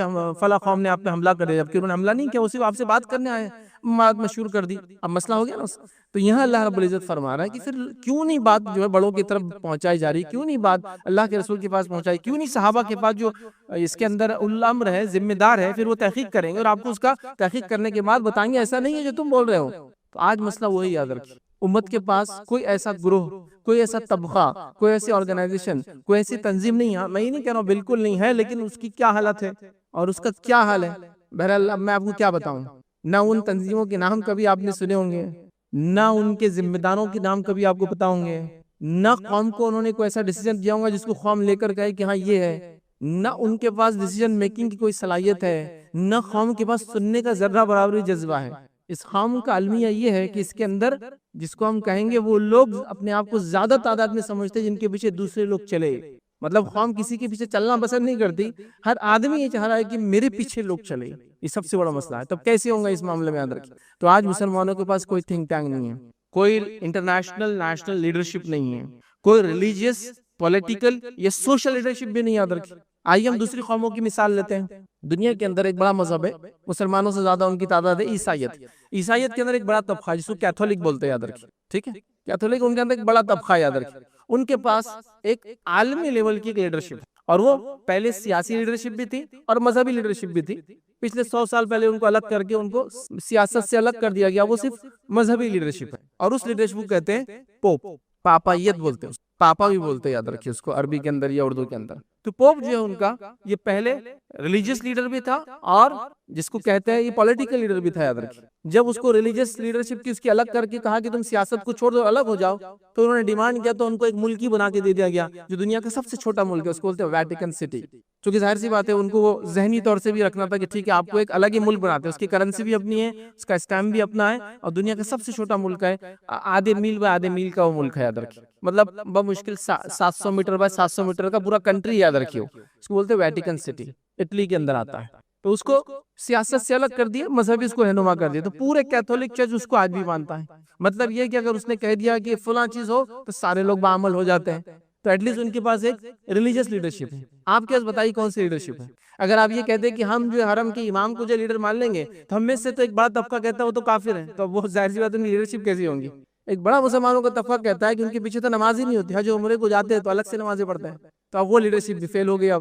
پہ حملہ کر دیا، جبکہ انہوں نے حملہ نہیں کیا، وہ صرف آپ سے بات کرنے آئے، بات مشہور کر دی، اب مسئلہ ہو گیا نا. تو یہاں اللہ رب العزت فرما رہا ہے کہ پھر کیوں نہیں بات جو ہے بڑوں کی طرف پہنچائی جا رہی، کیوں نہیں بات اللہ کے رسول کے پاس پہنچائی، کیوں نہیں صحابہ کے پاس جو اس کے اندر الامر ہے، ذمہ دار ہے، پھر وہ تحقیق کریں گے اور آپ کو اس کا تحقیق کرنے کے بعد بتائیں گے ایسا نہیں ہے جو تم بول رہے ہو. تو آج مسئلہ وہی یاد رکھیے، امت کے پاس کوئی ایسا گروہ، کوئی ایسا طبقہ، کوئی ایسی آرگنائزیشن، کوئی ایسی تنظیم نہیں ہے. میں یہ نہیں کہہ رہا ہوں بالکل نہیں ہے، لیکن اس کی کیا حالت ہے اور اس کا کیا حال ہے. بہرحال اب میں آپ کو کیا بتاؤں، نہ ان تنظیموں کے نام کبھی آپ نے سنے ہوں گے، نہ ان کے ذمہ داروں کے نام کبھی آپ کو پتا ہوں گے، نہ قوم کو انہوں نے کوئی ایسا ڈیسیجن دیا ہوگا جس کو قوم لے کر کہے کہ ہاں یہ ہے، نہ ان کے پاس ڈیسیجن میکنگ کی کوئی صلاحیت ہے، نہ قوم کے پاس سننے کا ذرہ برابری جذبہ ہے. اس قوم کا المیہ یہ ہے کہ اس کے اندر جس کو ہم کہیں گے وہ لوگ اپنے آپ کو زیادہ تعداد میں سمجھتے جن کے پیچھے دوسرے لوگ چلے. مطلب قوم کسی کے پیچھے چلنا پسند نہیں کرتی، ہر آدمی یہ چاہ رہا ہے کہ میرے پیچھے لوگ چلے. یہ سب سے بڑا مسئلہ ہے. تب کیسے ہوں گا اس معاملے میں یاد رکھیں. تو آج مسلمانوں کے پاس کوئی تھنک ٹینک نہیں ہے، کوئی انٹرنیشنل نیشنل لیڈرشپ نہیں ہے، کوئی ریلیجیس، پولیٹیکل یا سوشل لیڈرشپ بھی نہیں. یاد رکھیں. آئیے ہم دوسری قوموں کی مثال لیتے ہیں. دنیا کے اندر ایک بڑا مذہب ہے، مسلمانوں سے زیادہ ان کی تعداد ہے، عیسائیت. عیسائیت کے اندر ایک بڑا طبقہ جس کو کیتھولک بولتے ہیں. یاد رکھیں. ٹھیک ہے، کیتھولک ان کے اندر ایک بڑا طبقہ. یاد رکھیں ان کے پاس ایک عالمی لیول کی لیڈرشپ ہے، اور وہ پہلے سیاسی لیڈرشپ بھی تھی اور مذہبی لیڈرشپ بھی تھی. پچھلے 100 سال پہلے ان کو الگ کر کے ان کو سیاست سے الگ کر دیا گیا، وہ صرف مذہبی لیڈرشپ ہے. اور اس لیڈرشپ کو کہتے ہیں پوپ، پاپائیت بولتے ہیں، پاپا بھی بولتے ہیں. یاد رکھیے اس کو عربی کے اندر یا اردو کے اندر. تو پوپ جو ہے ان کا یہ پہلے ریلیجیس لیڈر بھی تھا اور جس کو کہتے ہیں یہ پولیٹیکل لیڈر بھی تھا. یاد رکھیے جب اس کو ریلیجیس لیڈرشپ کی اس کی الگ کر کے کہا کہ تم سیاست کو چھوڑ دو، الگ ہو جاؤ، تو انہوں نے ڈیمانڈ کیا، تو ان کو ایک ملکی بنا کے دے دیا گیا جو دنیا کا سب سے چھوٹا ملک ہے، اس کو بولتے ہیں ویٹیکن سٹی. چونکہ ظاہر سی بات ہے ان کو وہ ذہنی طور سے بھی رکھنا تھا کہ ٹھیک ہے آپ کو ایک الگ ہی ملک بناتے ہیں، اس کی کرنسی بھی اپنی ہے، اس کا اسٹیمپ بھی اپنا ہے، اور دنیا کا سب سے چھوٹا ملک ہے، آدھے میل بائی آدھے میل کا وہ ملک ہے. یاد رکھیے مطلب بمشکل 700 میٹر بائی 700 میٹر کا پورا کنٹری. یاد رکھیے اس کو بولتے ہیں ویٹیکن سٹی، اٹلی کے اندر آتا ہے. تو اس کو سیاست سے الگ کر دیا، مذہبی اس کو رہنما کر دیا. تو پورے کیتھولک چرچ اس کو آج بھی مانتا ہے. مطلب یہ کہ اگر اس نے کہہ دیا کہ فلاں چیز ہو تو سارے لوگ بعمل ہو جاتے ہیں. تو ایٹ لیسٹ ان کے پاس ایک ریلیجیس لیڈرشپ ہے. آپ کے پاس بتائیے کون سی لیڈرشپ ہے؟ اگر آپ یہ کہتے ہیں کہ ہم جو حرم کے امام کو جو لیڈر مان لیں گے، تو ہم میں سے تو ایک بڑا طبقہ کہتا ہے وہ تو کافر ہے، تو وہ ظاہر سی بات ہے لیڈرشپ کیسی ہوں گی؟ ایک بڑا مسلمانوں کا طبقہ کہتا ہے کہ ان کے پیچھے تو نماز ہی نہیں ہوتی، حج عمرے کو جاتے ہیں تو الگ سے نمازیں پڑھتے ہیں، تو اب وہ لیڈرشپ بھی فیل ہو گئی.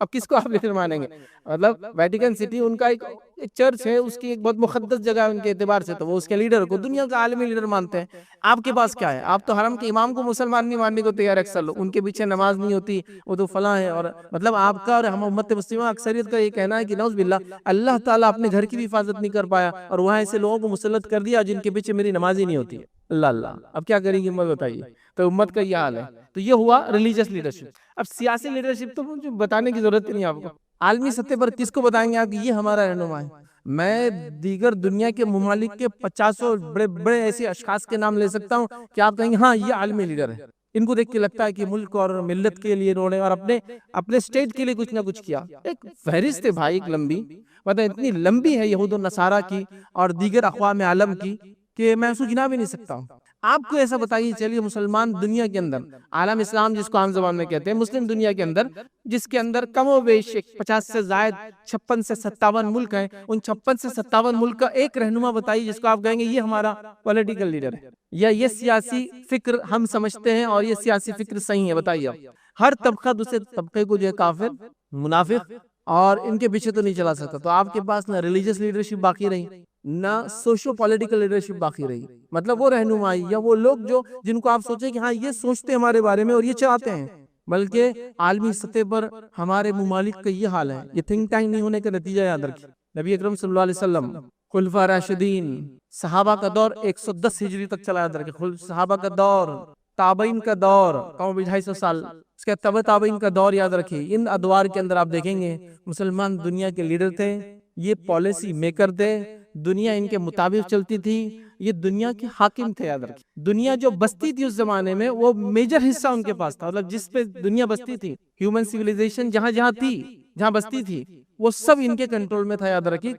اب کس کو آپ لیڈر مانیں گے؟ مطلب ویٹیکن سٹی ان کا ایک چرچ ہے، اس کی ایک بہت مقدس جگہ ہے ان کے اعتبار سے، تو وہ اس کے لیڈر کو دنیا کا عالمی لیڈر مانتے ہیں. آپ کے پاس کیا ہے؟ آپ تو حرم کے امام کو مسلمان نہیں ماننے کو تیار. اکثر لوگ ان کے پیچھے نماز نہیں ہوتی، وہ تو فلاں ہے. اور مطلب آپ کا اور ہم امت مسلمہ اکثریت کا یہ کہنا ہے کہ نعوذ باللہ اللہ تعالیٰ اپنے گھر کی بھی حفاظت نہیں کر پایا اور وہاں ایسے لوگوں کو مسلط کر دیا جن کے پیچھے میری نماز ہی نہیں ہوتی. اللہ اللہ، اب کیا کریں گی امت بتائیے؟ تو امت کا یہ حال ہے. تو یہ ہوا ریلیجیس لیڈرشپ. اب سیاسی لیڈرشپ تو مجھے بتانے کی ضرورت نہیں آپ کو. عالمی سطح پر کس کو بتائیں گے آپ کہ یہ ہمارا رہنما ہے؟ میں دیگر دنیا کے ممالک کے 50 بڑے بڑے ایسے اشخاص کے نام لے سکتا ہوں کہ آپ کہیں گے ہاں یہ عالمی لیڈر ہے. ان کو دیکھ کے لگتا ہے کہ ملک اور ملت کے لیے انہوں نے اور اپنے اسٹیٹ کے لیے کچھ نہ کچھ کیا. ایک فہرست ہے بھائی، ایک لمبی، مطلب اتنی لمبی ہے یہود و نصارہ کی اور دیگر اقوام عالم کی کہ میں اس کو گنا بھی نہیں سکتا ہوں. آپ کو ایسا بتائیے چلیے مسلمان دنیا کے اندر، عالم اسلام جس کو عام زبان میں کہتے ہیں، مسلم دنیا کے اندر، جس کے اندر کم و بیش 50 سے زائد 56 سے 57 ملک ہیں، ان 56 سے 57 ملک کا ایک رہنما بتائیے جس کو آپ کہیں گے یہ ہمارا پولیٹیکل لیڈر ہے، یا یہ سیاسی فکر ہم سمجھتے ہیں اور یہ سیاسی فکر صحیح ہے. بتائیے آپ. ہر طبقہ دوسرے طبقے کو جو ہے کافر، منافق اور ان کے پیچھے تو نہیں چلا سکتا. تو آپ کے پاس نہ ریلیجیس لیڈرشپ باقی رہی، نہ سوشو پولیٹیکل لیڈرشپ باقی رہی. مطلب وہ رہنمائی یا وہ لوگ جو جن کو آپ سوچیں کہ ہاں یہ سوچتے ہمارے بارے میں اور یہ چاہتے ہیں، بلکہ عالمی سطح پر ہمارے ممالک کا یہ حال ہے. یہ تھنک ٹینک نہیں ہونے کا نتیجہ یاد رکھیں. نبی اکرم صلی اللہ علیہ وسلم، خلفاء راشدین، صحابہ کا دور 110 ہجری تک چلا. یاد رکھیں صحابہ کا دور تابعین کا دور کم بھی 250 سال، اس کے تبع تابعین کا دور یاد رکھیے، ان ادوار کے اندر آپ دیکھیں گے مسلمان دنیا کے لیڈر تھے، یہ پالیسی میکر تھے، دنیا ان کے مطابق چلتی تھی، یہ دنیا کے حاکم تھے یاد رکھیے۔ دنیا جو بستی تھی اس زمانے میں وہ میجر حصہ ان کے پاس تھا، مطلب جس پہ دنیا بستی تھی، ہیومن سیویلائزیشن جہاں جہاں تھی، جہاں بستی تھی، وہ سب ان کے کنٹرول میں تھا یاد رکھیے۔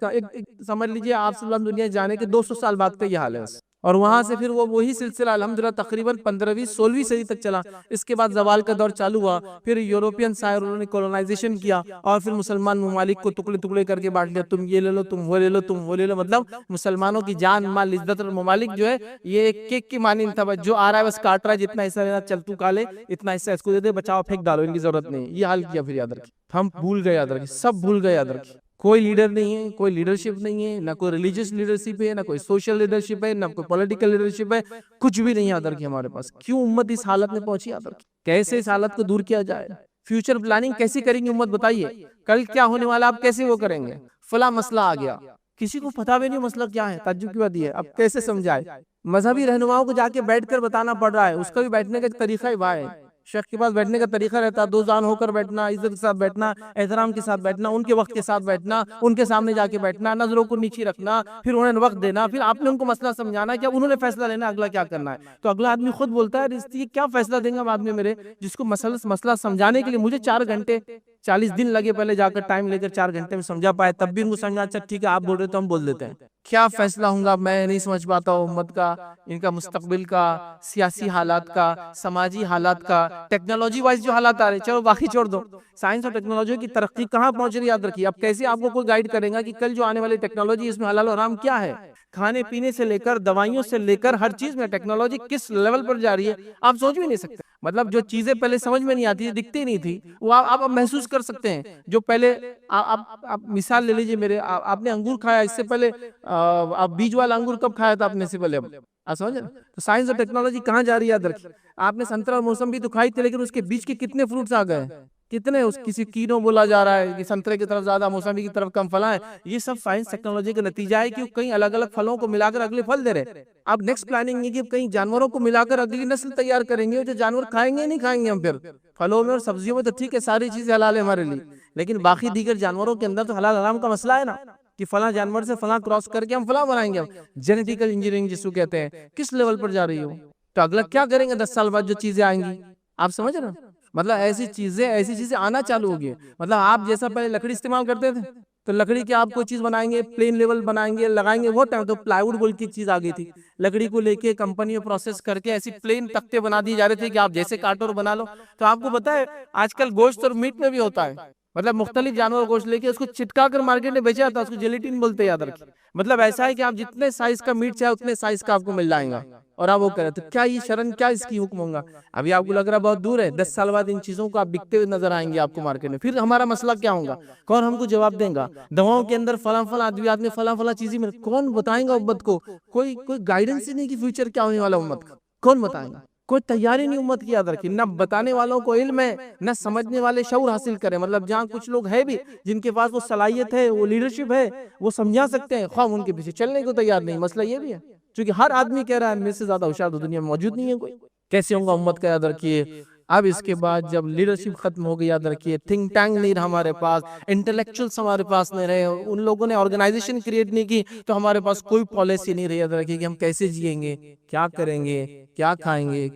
سمجھ لیجئے آپ صلی اللہ علیہ وسلم دنیا جانے کے 200 سال بعد کا یہ حال ہے، اور وہاں سے پھر وہ وہی سلسلہ الحمدللہ تقریباً 15ویں 16ویں صدی تک چلا۔ اس کے بعد زوال کا دور چالو ہوا، پھر یوروپین سائر انہوں نے کولونائزیشن کیا، اور پھر مسلمان ممالک کو ٹکڑے ٹکڑے کر کے بانٹ لیا، تم یہ لے لو، تم وہ لے لو، تم وہ لے لو، مطلب مسلمانوں کی جان مال عزت اور ممالک جو ہے یہ ایک کیک کی مانند تھا، جو آ رہا ہے بس کاٹ رہا ہے، جتنا حصہ لینا چل تو کھا لے، اتنا حصہ اس کو دے دے، بچاؤ پھینک ڈالو، ان کی ضرورت نہیں، یہ حال کیا پھر یاد رکھیے۔ ہم بھول گئے یاد رکھیے، سب بھول گئے یاد رکھیے، کوئی لیڈر نہیں ہے، کوئی لیڈرشپ نہیں ہے، نہ کوئی ریلیجیس لیڈرشپ ہے، نہ کوئی سوشل لیڈرشپ ہے، نہ کوئی پولیٹیکل لیڈرشپ ہے، کچھ بھی نہیں یاد رکھیے ہمارے پاس۔ کیوں امت اس حالت میں پہنچی یاد رکھیے، کیسے اس حالت کو دور کیا جائے، فیوچر پلاننگ کیسی کریں گے امت بتائیے، کل کیا ہونے والا آپ کیسے وہ کریں گے، فلاں مسئلہ آ گیا، کسی کو پتہ بھی نہیں مسئلہ کیا ہے، تعجب کی بات یہ ہے، اب کیسے سمجھائے، مذہبی رہنماؤں کو جا کے بیٹھ کر بتانا پڑ رہا ہے، اس کا بھی بیٹھنے کا طریقہ ہی ہے، شیخ کے پاس بیٹھنے کا طریقہ رہتا ہے، دو زان ہو کر بیٹھنا، عزت کے ساتھ بیٹھنا، احترام کے ساتھ بیٹھنا، ان کے وقت کے ساتھ بیٹھنا، ان کے سامنے جا کے بیٹھنا، نظروں کو نیچی رکھنا، پھر انہیں وقت دینا، پھر آپ نے ان کو مسئلہ سمجھانا کہ اب انہوں نے فیصلہ لینا اگلا کیا کرنا ہے، تو اگلا آدمی خود بولتا ہے یہ کیا فیصلہ دیں گا بعد میں میرے، جس کو مسئلہ سمجھانے کے لیے مجھے 4 گھنٹے 40 دن لگے پہلے جا کر ٹائم لے کر 4 گھنٹے میں سمجھا پائے، تب بھی ان کو سمجھا اچھا ٹھیک ہے آپ بول رہے تو ہم بول دیتے ہیں، کیا فیصلہ ہوں گا میں نہیں سمجھ پاتا ہوں، امت کا، ان کا مستقبل کا، سیاسی حالات کا، سماجی حالات کا، ٹیکنالوجی وائز جو حالات آ رہے ہیں، چلو باقی چھوڑ دو، سائنس اور ٹیکنالوجی کی ترقی کہاں پہنچ رہی ہے یاد رکھیے، اب کیسے آپ کو کوئی گائیڈ کرے گا کہ کل جو آنے والی ٹیکنالوجی اس میں حلال و حرام کیا ہے، کھانے پینے سے لے کر دوائیوں سے لے کر ہر چیز میں ٹیکنالوجی کس لیول پر جا رہی ہے آپ سوچ بھی نہیں سکتے، مطلب جو چیزیں پہلے سمجھ میں نہیں آتی تھی، دکھتی نہیں تھی، وہ آپ اب محسوس کر سکتے ہیں، جو پہلے آپ مثال لے لیجئے میرے، آپ نے انگور کھایا اس سے پہلے، آپ بیج والا انگور کب کھایا تھا آپ نے سے پہلے، آپ سمجھ رہے ہیں، تو سائنس اور ٹیکنالوجی کہاں جا رہی ہے یاد رکھیے، آپ نے سنترا اور موسم بھی تو کھائی تھی، لیکن اس کے بیچ کے کتنے فروٹس آ گئے، کتنے کسی کینوں بولا جا رہا ہے کہ سنترے کی طرف زیادہ موسمی کی طرف کم پھل ہیں، یہ سب سائنس ٹیکنالوجی کا نتیجہ ہے کہ کئی الگ الگ پھلوں کو ملا کر اگلے پھل دے رہے، اب نیکسٹ پلاننگ یہ کہ کئی جانوروں کو ملا کر اگلی نسل تیار کریں گے، جو جانور کھائیں گے نہیں کھائیں گے ہم، پھر پھلوں میں اور سبزیوں میں تو ٹھیک ہے ساری چیزیں حلال ہے ہمارے لیے، لیکن باقی دیگر جانوروں کے اندر تو حلال حرام کا مسئلہ ہے نا، کہ فلاں جانور سے فلاں کراس کر کے ہم فلاں بنائیں گے، جینیٹیکل انجینئرنگ جس کو کہتے ہیں، کس لیول پر جا رہی ہو، تو اگلا کیا کریں گے 10 سال بعد جو چیزیں آئیں گی، آپ سمجھ رہے ہیں، مطلب ایسی چیزیں آنا چالو ہو گئی، مطلب آپ جیسا پہلے لکڑی استعمال کرتے تھے، تو لکڑی کی آپ کوئی چیز بنائیں گے، پلین لیول بنائیں گے، لگائیں گے، وہ ٹائم تو پلائی ووڈ بول کی چیز آ گئی تھی، لکڑی کو لے کے کمپنی میں پروسیس کر کے ایسی پلین تختے بنا دیے جا رہے تھے کہ آپ جیسے کاٹو اور بنا لو، تو آپ کو پتا ہے آج کل گوشت اور میٹ میں بھی ہوتا ہے، مطلب مختلف جانور گوشت لے کے اس کو چٹکا کر مارکیٹ میں بیچا جاتا ہے، اس کو جیلیٹن بولتے یاد رکھیں، مطلب ایسا ہے کہ آپ جتنے سائز کا میٹ چاہے اتنے سائز کا آپ کو مل جائے گا، اور آپ وہ کریں تو کیا یہ شرن، کیا اس کی حکم ہوگا، ابھی آپ کو لگ رہا بہت دور ہے، 10 سال بعد ان چیزوں کو آپ بکتے ہوئے نظر آئیں گے آپ کو مارکیٹ میں، پھر ہمارا مسئلہ کیا ہوگا، کون ہم کو جواب دیں گا، دواؤں کے اندر فلاں ادویات میں فلاں چیزیں میں کون بتائیں گا امت کو، کوئی گائیڈنس ہی نہیں کہ فیوچر کیا ہونے والا امت کا، کون بتائیں گا، کوئی تیاری نہیں امت کی یاد رکھی، نہ بتانے والوں کو علم ہے، نہ سمجھنے والے شعور حاصل کریں، مطلب جہاں کچھ لوگ ہیں بھی جن کے پاس وہ صلاحیت ہے، وہ لیڈرشپ ہے، وہ سمجھا سکتے ہیں، خواہ ان کے پیچھے چلنے کو تیار نہیں، مسئلہ یہ بھی ہے، چونکہ ہر آدمی کہہ رہا ہے میرے سے زیادہ ہوشیار تو دنیا میں موجود نہیں ہے کوئی، کیسے ہوں گا امت کا یاد رکھیے، اب اس کے بعد جب لیڈرشپ ختم ہو گئی یاد رکھیے، تھنک ٹینک نہیں رہا ہمارے پاس، انٹلیکچوئلس ہمارے پاس نہیں رہے، ان لوگوں نے آرگنائزیشن کریٹ نہیں کی، تو ہمارے پاس کوئی پالیسی نہیں رہی یاد رکھیے کہ ہم کیسے جئیں گے، کیا کریں گے، کیا کھائیں گے،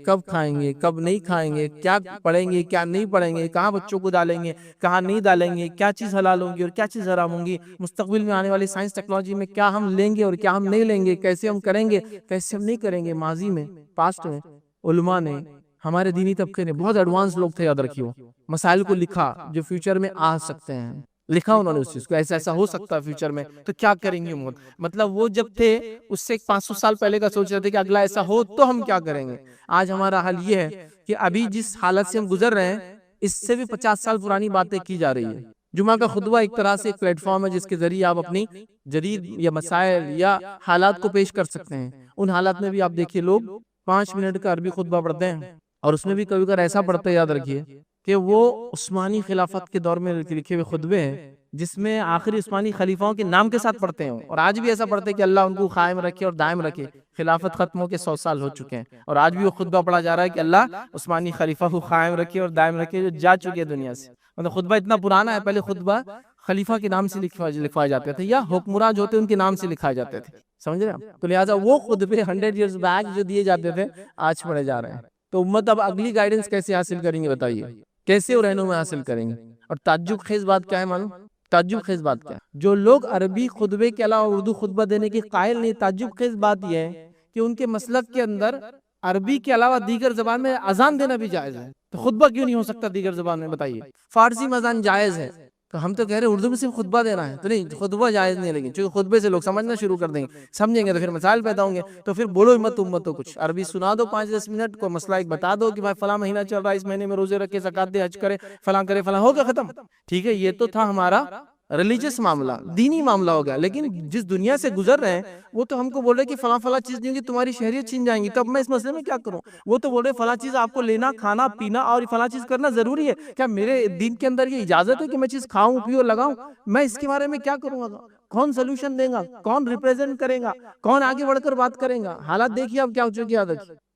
کب نہیں کھائیں گے، کیا پڑھیں گے، کیا نہیں پڑھیں گے، کہاں بچوں کو ڈالیں گے، کہاں نہیں ڈالیں گے، کیا چیز حلال ہوں گی اور کیا چیز حرام ہوں گی، مستقبل میں آنے والی سائنس ٹیکنالوجی میں کیا ہم لیں گے اور کیا ہم نہیں لیں گے، کیسے ہم کریں گے، کیسے ہم نہیں کریں گے، ماضی میں، پاسٹ میں علماء نے، ہمارے دینی طبقے نے، بہت ایڈوانس لوگ تھے یاد رکھیو، مسائل کو لکھا جو فیوچر میں آ سکتے ہیں، لکھا انہوں نے اس چیز کو، ایسا ہو سکتا ہے فیوچر میں، تو کیا کریں گے امت، مطلب وہ جب تھے اس سے 500 سال پہلے کا سوچ رہے تھے کہ اگلا ایسا ہو تو ہم کیا کریں گے، آج ہمارا حل یہ ہے کہ ابھی جس حالت سے ہم گزر رہے ہیں اس سے بھی 50 سال پرانی باتیں کی جا رہی ہے، جمعہ کا خطبہ ایک طرح سے ایک پلیٹ فارم ہے جس کے ذریعے آپ اپنی جدید یا مسائل یا حالات کو پیش کر سکتے ہیں، ان حالات میں بھی آپ دیکھیے لوگ 5 منٹ کا عربی خطبہ پڑھتے ہیں، اور اس میں بھی کبھی کبھار ایسا پڑھتے یاد رکھیے کہ وہ عثمانی خلافت کے دور میں لکھے ہوئے خطبے ہیں جس میں آخری عثمانی خلیفاؤں کے نام کے ساتھ پڑھتے ہیں، اور آج بھی ایسا پڑھتے ہیں کہ اللہ ان کو قائم رکھے اور دائم رکھے. خلافت ختم ہو کے 100 سال ہو چکے ہیں، اور آج بھی وہ خطبہ پڑھا جا رہا ہے کہ اللہ عثمانی خلیفہ کو قائم رکھے اور دائم رکھے جو جا چکے ہیں دنیا سے. مطلب خطبہ اتنا پرانا ہے، پہلے خطبہ خلیفہ کے نام سے لکھوائے جاتے تھے، یا حکمراں جو ہوتے ان کے نام سے لکھائے جاتے تھے. سمجھ رہے ہیں؟ تو لہٰذا وہ خطبے 100 ایئرز بیک جو دیے جاتے تھے آج پڑھے جا رہے ہیں. تو امت اب اگلی گائیڈنس کیسے حاصل کریں گے بتائیے، کیسے وہ رہنما حاصل کریں گے؟ اور تعجب خیز بات کیا ہے معلوم؟ تعجب خیز بات کیا ہے؟ جو لوگ عربی خطبے کے علاوہ اردو خطبہ دینے کے قائل نہیں، تعجب خیز بات یہ ہے کہ ان کے مسلک کے اندر عربی کے علاوہ دیگر زبان میں اذان دینا بھی جائز ہے. تو خطبہ کیوں نہیں ہو سکتا دیگر زبان میں بتائیے؟ فارسی میں اذان جائز ہے، تو ہم تو کہہ رہے ہیں اردو میں صرف خطبہ دینا ہے. تو نہیں، خطبہ جائز نہیں، لیکن چونکہ خطبے سے لوگ سمجھنا شروع کر دیں گے، سمجھیں گے تو پھر مسائل پیدا ہوں گے. تو پھر بولو مت امت، کچھ عربی سنا دو 5-10 منٹ کو، مسئلہ ایک بتا دو کہ بھائی فلاں مہینہ چل رہا ہے، اس مہینے میں روزے رکھے، زکات دے، حج کرے، فلاں کرے، فلاں، ہو گیا ختم. ٹھیک ہے، یہ تو تھا ہمارا ریلیجس معاملہ، دینی معاملہ ہو گیا. لیکن جس دنیا سے گزر رہے ہیں وہ تو ہم کو بول رہے کہ فلاں فلاں چیز نہیں ہوگی تمہاری شہریت چھین جائیں گی، تو اب میں اس مسئلے میں کیا کروں؟ وہ تو بول رہے فلاں چیز آپ کو لینا، کھانا پینا اور فلاں چیز کرنا ضروری ہے. کیا میرے دین کے اندر یہ اجازت ہے کہ میں چیز کھاؤں پیوں لگاؤں؟ میں اس کے بارے میں کیا کروں گا؟ کون سلوشن دے گا؟ کون ریپریزنٹ کرے گا؟ کون آگے بڑھ کر بات کرے گا؟ حالات دیکھیے اب کیا ہو چکی ہے.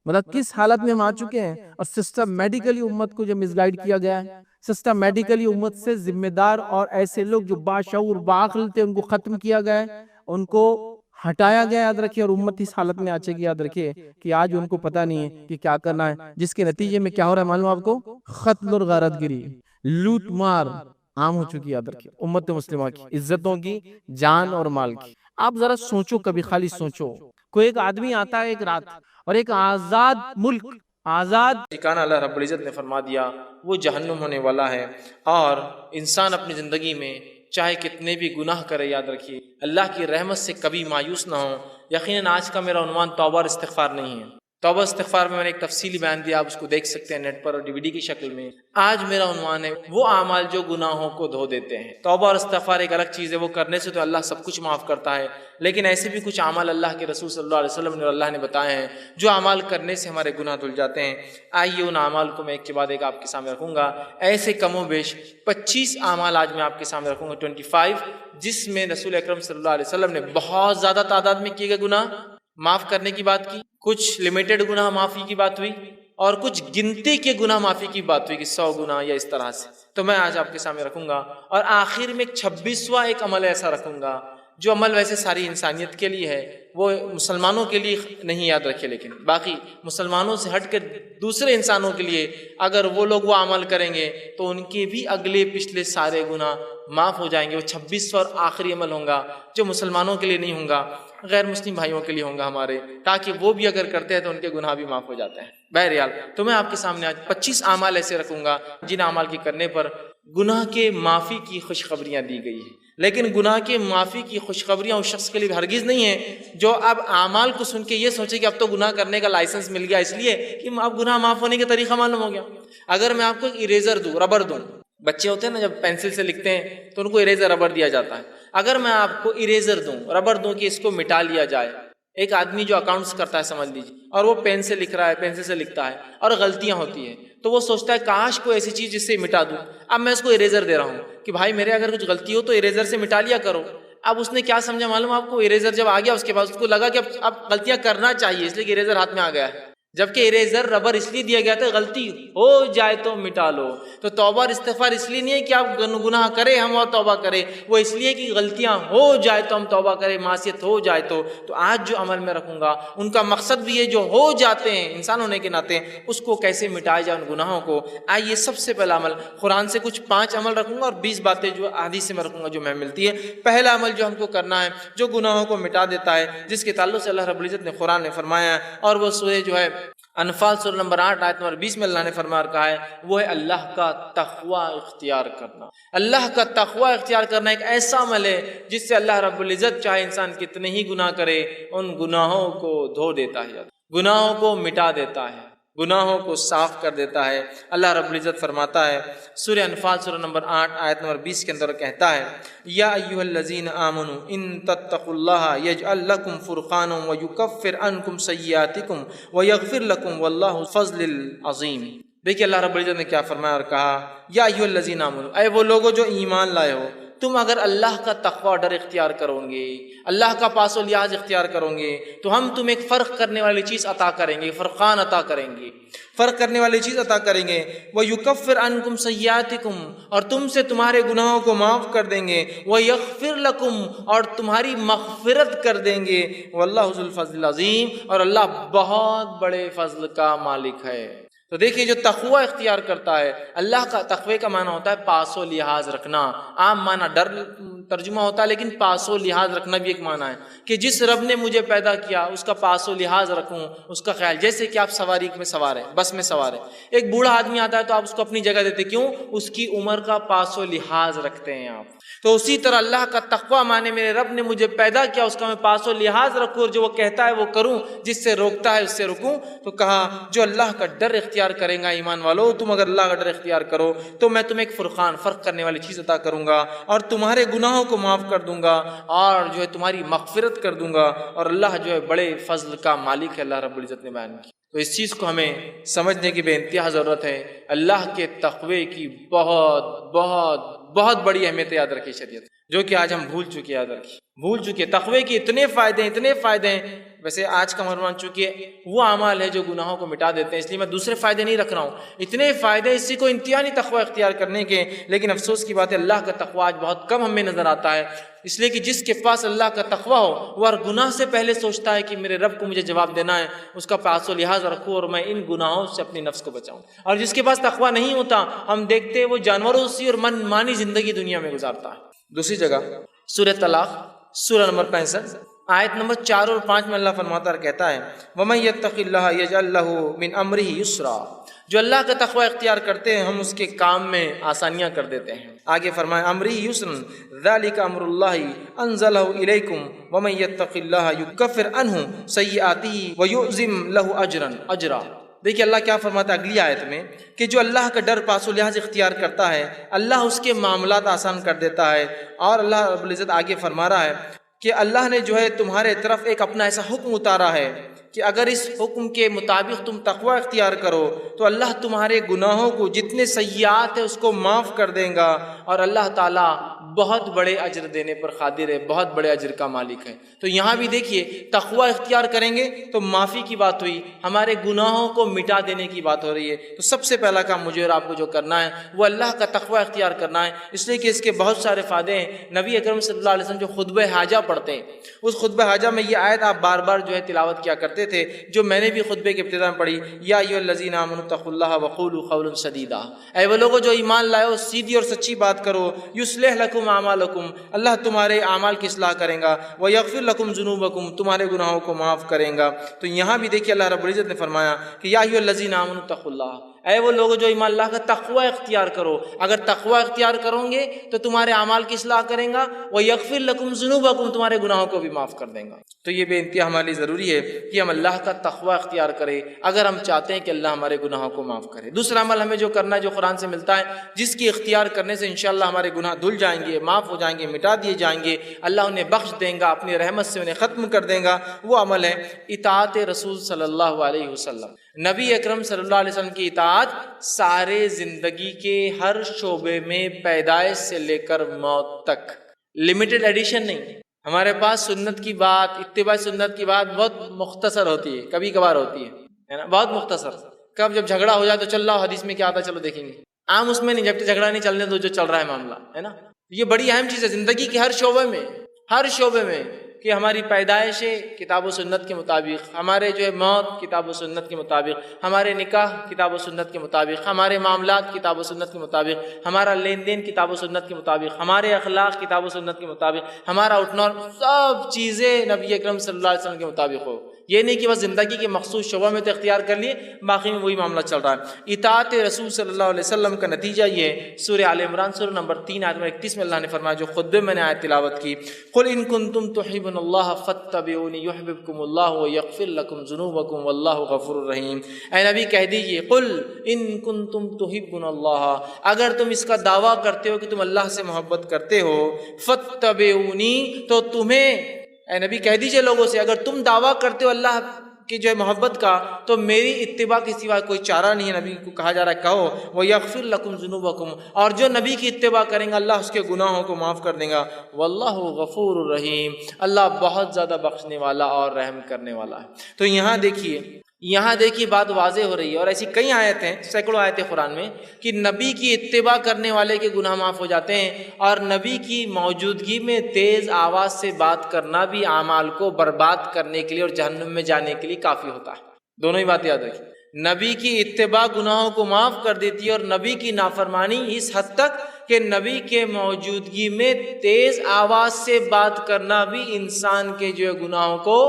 مطلب کس حالت میں ہم آ چکے ہیں، اور سسٹمیٹیکلی امت کو جو مس گائیڈ کیا گیا ہے، سسٹمیٹیکلی امت سے ذمہ دار اور ایسے لوگ جو باشعور باعقل تھے ان کو ختم کیا گیا ہے، ان کو ہٹایا گیا. یاد رکھیے، اور امت اس حالت میں آ چکی، یاد رکھیے کہ آج ان کو پتہ نہیں ہے کہ کیا کرنا ہے، جس کے نتیجے میں کیا ہو رہا ہے معلوم آپ کو؟ قتل اور غارت گری، لوٹ مار عام ہو چکی. یاد رکھیے امت مسلمہ کی عزتوں کی، جان اور مال کی. آپ ذرا سوچو، کبھی خالی سوچو، کوئی ایک آدمی آتا ہے ایک رات، اور ایک آزاد ملک، آزاد ٹھکانہ اللہ رب العزت نے فرما دیا وہ جہنم ہونے والا ہے. اور انسان اپنی زندگی میں چاہے کتنے بھی گناہ کرے، یاد رکھیے اللہ کی رحمت سے کبھی مایوس نہ ہو. یقیناً آج کا میرا عنوان توبہ اور استغفار نہیں ہے. توبہ استغفار میں نے ایک تفصیلی بیان دیا، آپ اس کو دیکھ سکتے ہیں نیٹ پر اور DVD کی شکل میں. آج میرا عنوان ہے وہ اعمال جو گناہوں کو دھو دیتے ہیں. توبہ اور استغفار ایک الگ چیز ہے، وہ کرنے سے تو اللہ سب کچھ معاف کرتا ہے، لیکن ایسے بھی کچھ اعمال اللہ کے رسول صلی اللہ علیہ وسلم نے اور اللہ نے بتائے ہیں جو اعمال کرنے سے ہمارے گناہ دھل جاتے ہیں. آئیے ان اعمال کو میں ایک کے بعد ایک آپ کے سامنے رکھوں گا. ایسے کم و بیش 25 اعمال آج میں آپ کے سامنے رکھوں گا، 25، جس میں رسول اکرم صلی اللہ علیہ وسلم نے بہت زیادہ تعداد میں کیے گئے گناہ معاف کرنے کی بات کی، کچھ لمیٹڈ گناہ معافی کی بات ہوئی، اور کچھ گنتی کے گناہ معافی کی بات ہوئی کہ 100 گناہ یا اس طرح سے. تو میں آج آپ کے سامنے رکھوں گا، اور آخر میں 26واں ایک عمل ایسا رکھوں گا جو عمل ویسے ساری انسانیت کے لیے ہے، وہ مسلمانوں کے لیے نہیں، یاد رکھے، لیکن باقی مسلمانوں سے ہٹ کے دوسرے انسانوں کے لیے اگر وہ لوگ وہ عمل کریں گے تو ان کے بھی اگلے پچھلے سارے گناہ معاف ہو جائیں گے. وہ 26واں اور آخری عمل ہوں گا جو مسلمانوں کے لیے نہیں ہوں گا، غیر مسلم بھائیوں کے لیے ہوں گا ہمارے، تاکہ وہ بھی اگر کرتے ہیں تو ان کے گناہ بھی معاف ہو جاتے ہیں. بہرحال تو میں آپ کے سامنے آج 25 اعمال ایسے رکھوں گا جن اعمال کے کرنے پر گناہ کے معافی کی خوشخبریاں دی گئی ہیں. لیکن گناہ کے معافی کی خوشخبریاں اس شخص کے لیے ہرگز نہیں ہیں جو اب اعمال کو سن کے یہ سوچے کہ اب تو گناہ کرنے کا لائسنس مل گیا اس لیے کہ اب گناہ معاف ہونے کا طریقہ معلوم ہو گیا. اگر میں آپ کو ایک اریزر دوں، ربر دوں، بچے ہوتے ہیں نا جب پینسل سے لکھتے ہیں تو ان کو اریزر ربر دیا جاتا ہے. اگر میں آپ کو اریزر دوں، ربر دوں کہ اس کو مٹا لیا جائے، ایک آدمی جو اکاؤنٹس کرتا ہے سمجھ لیجیے، اور وہ پین سے لکھ رہا ہے، پینسل سے لکھتا ہے اور غلطیاں ہوتی ہیں، تو وہ سوچتا ہے کاش کوئی ایسی چیز جس سے مٹا دوں. اب میں اس کو اریزر دے رہا ہوں کہ بھائی میرے اگر کچھ غلطی ہو تو اریزر سے مٹا لیا کرو. اب اس نے کیا سمجھا معلوم آپ کو؟ اریزر جب آ گیا اس کے بعد اس کو لگا کہ اب غلطیاں کرنا چاہیے، اس لیے کہ اریزر ہاتھ میں آ گیا ہے. جبکہ اریزر ربر اس لیے دیا گیا تھا غلطی ہو جائے تو مٹا لو. تو توبہ اور استغفار اس لیے نہیں ہے کہ آپ گناہ کریں ہم اور توبہ کریں، وہ اس لیے کہ غلطیاں ہو جائے تو ہم توبہ کریں، معصیت ہو جائے تو. تو آج جو عمل میں رکھوں گا ان کا مقصد بھی ہے جو ہو جاتے ہیں انسان ہونے کے ناطے اس کو کیسے مٹایا جائے ان گناہوں کو. آئیے سب سے پہلا عمل قرآن سے کچھ 5 عمل رکھوں گا اور 20 باتیں جو حدیث سے میں رکھوں گا جو میں ملتی ہے. پہلا عمل جو ہم کو کرنا ہے جو گناہوں کو مٹا دیتا ہے، جس کے تعلق سے اللہ رب العزت نے قرآن نے فرمایا ہے، اور وہ سورہ جو ہے انفال سورہ نمبر 8 آیت نمبر 20 میں اللہ نے فرما کہا ہے، وہ ہے اللہ کا تقوی اختیار کرنا. اللہ کا تقوی اختیار کرنا ایک ایسا عمل ہے جس سے اللہ رب العزت چاہے انسان کتنے ہی گناہ کرے ان گناہوں کو دھو دیتا ہے، گناہوں کو مٹا دیتا ہے، گناہوں کو صاف کر دیتا ہے. اللہ رب العزت فرماتا ہے سورہ انفال سورہ نمبر 8 آیت نمبر 20 کے اندر کہتا ہے، یا ایھا الذین آمنوا ان تتقوا اللہ یجعل لکم فرقانا ویکفر عنکم سیئاتکم ویغفر لکم واللہ ذو الفضل العظیم. دیکھیے اللہ رب العزت نے کیا فرمایا اور کہا، یا ایھا الذین آمنوا، اے وہ لوگو جو ایمان لائے ہو، تم اگر اللہ کا تقوی ڈر اختیار کرو گے، اللہ کا پاس و لحاظ اختیار کرو گے، تو ہم تمہیں ایک فرق کرنے والی چیز عطا کریں گے، فرقان عطا کریں گے، فرق کرنے والی چیز عطا کریں گے۔ وَيُكَفِّرْ عَنْكُمْ سَيِّئَاتِكُمْ، اور تم سے تمہارے گناہوں کو معاف کر دیں گے، وَيَغْفِرْ لَكُمْ، اور تمہاری مغفرت کر دیں گے، وَاللَّهُ ذُو الْفَضْلِ الْعَظِيمِ، اور اللہ بہت بڑے فضل کا مالک ہے۔ تو دیکھیے جو تقوی اختیار کرتا ہے، اللہ کا تقوی کا معنی ہوتا ہے پاس و لحاظ رکھنا، عام معنی ڈر ترجمہ ہوتا ہے، لیکن پاس و لحاظ رکھنا بھی ایک معنی ہے کہ جس رب نے مجھے پیدا کیا اس کا پاس و لحاظ رکھوں، اس کا خیال۔ جیسے کہ آپ سواری میں سوار ہیں، بس میں سوار ہیں، ایک بوڑھا آدمی آتا ہے تو آپ اس کو اپنی جگہ دیتے، کیوں؟ اس کی عمر کا پاس و لحاظ رکھتے ہیں آپ۔ تو اسی طرح اللہ کا تقوی مانے میرے رب نے مجھے پیدا کیا، اس کا میں پاس و لحاظ رکھوں، اور جو وہ کہتا ہے وہ کروں، جس سے روکتا ہے اس سے رکوں۔ تو کہا جو اللہ کا ڈر اختیار کرے گا، ایمان والو تم اگر اللہ کا ڈر اختیار کرو تو میں تمہیں ایک فرقان، فرق کرنے والی چیز عطا کروں گا، اور تمہارے گناہوں کو معاف کر دوں گا، اور جو ہے تمہاری مغفرت کر دوں گا، اور اللہ جو ہے بڑے فضل کا مالک ہے، اللہ رب العزت نے بیان کی۔ تو اس چیز کو ہمیں سمجھنے کی بے انتہا ضرورت ہے۔ اللہ کے تقوی کی بہت بہت بہت بڑی اہمیت یاد رکھی شریعت، جو کہ آج ہم بھول چکے، یاد رکھیے بھول چکے۔ تقوی کے اتنے فائدے ہیں۔ ویسے آج کا عنوان چونکہ وہ اعمال ہے جو گناہوں کو مٹا دیتے ہیں، اس لیے میں دوسرے فائدے نہیں رکھ رہا ہوں۔ اتنے فائدے اسی کو انتہا نہیں تقوی اختیار کرنے کے، لیکن افسوس کی بات ہے اللہ کا تقوی آج بہت کم ہمیں نظر آتا ہے، اس لیے کہ جس کے پاس اللہ کا تقوی ہو وہ ہر گناہ سے پہلے سوچتا ہے کہ میرے رب کو مجھے جواب دینا ہے، اس کا پاس و لحاظ رکھوں اور میں ان گناہوں سے اپنی نفس کو بچاؤں۔ اور جس کے پاس تقوی نہیں ہوتا، ہم دیکھتے ہیں وہ جانوروں سی اور من مانی زندگی دنیا میں گزارتا ہے۔ دوسری جگہ سورہ طلاق، سورہ نمبر 65 آیت نمبر 4 اور 5 میں اللہ فرماتا ہے، کہتا ہے وَمَن يَتَّقِ اللَّهَ يَجْعَل لَّهُ مِنْ أَمْرِهِ يُسْرًا، جو اللہ کا تقوی اختیار کرتے ہیں ہم اس کے کام میں آسانیاں کر دیتے ہیں۔ آگے فرمائے أَمْرِهِ يُسْرًا ذَلِكَ أَمْرُ اللَّهِ أَنزَلَهُ إِلَيْكُمْ وَمَن يَتَّقِ اللَّهَ يُكَفِّرْ عَنْهُ سَيِّئَاتِهِ وَيُعْظِمْ لَهُ أَجْرًا۔ دیکھیے اللہ کیا فرماتا ہے اگلی آیت میں کہ جو اللہ کا ڈر پاس و لحاظ اختیار کرتا ہے اللہ اس کے معاملات آسان کر دیتا ہے۔ اور اللہ رب العزت آگے فرما رہا ہے کہ اللہ نے جو ہے تمہارے طرف ایک اپنا ایسا حکم اتارا ہے کہ اگر اس حکم کے مطابق تم تقوی اختیار کرو تو اللہ تمہارے گناہوں کو جتنے سیئات ہیں اس کو معاف کر دے گا، اور اللہ تعالیٰ بہت بڑے اجر دینے پر قادر ہے، بہت بڑے اجر کا مالک ہے۔ تو یہاں بھی دیکھیے تقوی اختیار کریں گے تو معافی کی بات ہوئی، ہمارے گناہوں کو مٹا دینے کی بات ہو رہی ہے۔ تو سب سے پہلا کام مجھے اور آپ کو جو کرنا ہے وہ اللہ کا تقوی اختیار کرنا ہے، اس لیے کہ اس کے بہت سارے فائدے ہیں۔ نبی اکرم صلی اللہ علیہ وسلم جو خطبہ حاجہ پڑھتے ہیں، اس خطبہ حاجہ میں یہ آیت آپ بار بار جو ہے تلاوت کیا کرتے تھے، جو میں نے بھی خطبے کے ابتدا میں پڑھی، یا ایھا الذین آمنوا اتقوا اللہ وقولوا قولا سدیدا، اے وہ لوگوں جو ایمان لائے ہو سیدھی اور سچی بات کرو، یصلح لکم اعمالکم، اللہ تمہارے اعمال کی اصلاح کرے گا، ویغفر لکم ذنوبکم، تمہارے گناہوں کو معاف کرے گا۔ تو یہاں بھی دیکھیے اللہ رب العزت نے فرمایا کہ یا ایھا الذین آمنوا اتقوا اللہ، اے وہ لوگ جو ایمان اللہ کا تقوی اختیار کرو، اگر تقوی اختیار کرو گے تو تمہارے اعمال کی اصلاح کریں گا، وَيَغْفِرْ لَكُمْ ذُنُوبَكُمْ، تمہارے گناہوں کو بھی معاف کر دیں گا۔ تو یہ بے انتہا ہمارے لیے ضروری ہے کہ ہم اللہ کا تقوی اختیار کریں اگر ہم چاہتے ہیں کہ اللہ ہمارے گناہوں کو معاف کرے۔ دوسرا عمل ہمیں جو کرنا ہے جو قرآن سے ملتا ہے، جس کی اختیار کرنے سے انشاءاللہ ہمارے گناہ دھل جائیں گے، معاف ہو جائیں گے، مٹا دیے جائیں گے، اللہ انہیں بخش دیں گا، اپنی رحمت سے انہیں ختم کر دیں گا، وہ عمل ہے اطاعت رسول صلی اللہ علیہ وسلم۔ نبی اکرم صلی اللہ علیہ وسلم کی اطاعت سارے زندگی کے ہر شعبے میں، پیدائش سے لے کر موت تک، لمیٹڈ ایڈیشن نہیں۔ ہمارے پاس سنت کی بات، اتباع سنت کی بات بہت مختصر ہوتی ہے، کبھی کبھار ہوتی ہے نا، بہت مختصر۔ کب جب جھگڑا ہو جائے تو چل رہا حدیث میں کیا آتا ہے چلو دیکھیں گے، عام اس میں نہیں، جب تک جھگڑا نہیں چلنے دو جو چل رہا ہے معاملہ، ہے نا۔ یہ بڑی اہم چیز ہے زندگی کے ہر شعبے میں کہ ہماری پیدائش کتاب و سنت کے مطابق، ہمارے جو ہے موت کتاب و سنت کے مطابق، ہمارے نکاح کتاب و سنت کے مطابق، ہمارے معاملات کتاب و سنت کے مطابق، ہمارا لین دین کتاب و سنت کے مطابق، ہمارے اخلاق کتاب و سنت کے مطابق، ہمارا اٹھنا، سب چیزیں نبی اکرم صلی اللہ علیہ وسلم کے مطابق ہو۔ یہ نہیں کہ بس زندگی کے مخصوص شعبہ میں تو اختیار کر لیے، باقی میں وہی معاملہ چل رہا ہے۔ اطاعت رسول صلی اللہ علیہ وسلم کا نتیجہ یہ ہے، سورہ آل عمران سورہ نمبر 3 آیت نمبر 31 میں اللہ نے فرمایا، جو خطبے میں نے آیت تلاوت کی، قل ان کنتم تحبون اللہ فاتبعونی یحببکم اللہ ویغفر لکم ذنوبکم واللہ غفور رحیم۔ اے نبی کہہ دیجئے، قل ان کنتم تحبون اللہ، اگر تم اس کا دعویٰ کرتے ہو کہ تم اللہ سے محبت کرتے ہو، فاتبعونی، تو تمہیں، اے نبی کہہ دیجئے لوگوں سے، اگر تم دعویٰ کرتے ہو اللہ کی جو ہے محبت کا، تو میری اتباع کے سوا کوئی چارہ نہیں ہے۔ نبی کو کہا جا رہا ہے کہو وَيَغْفِرْ لَكُمْ ذُنُوبَكُمْ، اور جو نبی کی اتباع کریں گا اللہ اس کے گناہوں کو معاف کر دے گا۔ واللہ غفور الرحیم، اللہ بہت زیادہ بخشنے والا اور رحم کرنے والا ہے۔ تو یہاں دیکھیے بات واضح ہو رہی ہے، اور ایسی کئی آیت ہیں، سینکڑوں آیتیں قرآن میں، کہ نبی کی اتباع کرنے والے کے گناہ معاف ہو جاتے ہیں، اور نبی کی موجودگی میں تیز آواز سے بات کرنا بھی اعمال کو برباد کرنے کے لیے اور جہنم میں جانے کے لیے کافی ہوتا ہے۔ دونوں ہی بات یاد رکھیں، نبی کی اتباع گناہوں کو معاف کر دیتی ہے، اور نبی کی نافرمانی اس حد تک کہ نبی کے موجودگی میں تیز آواز سے بات کرنا بھی انسان کے جو ہے گناہوں کو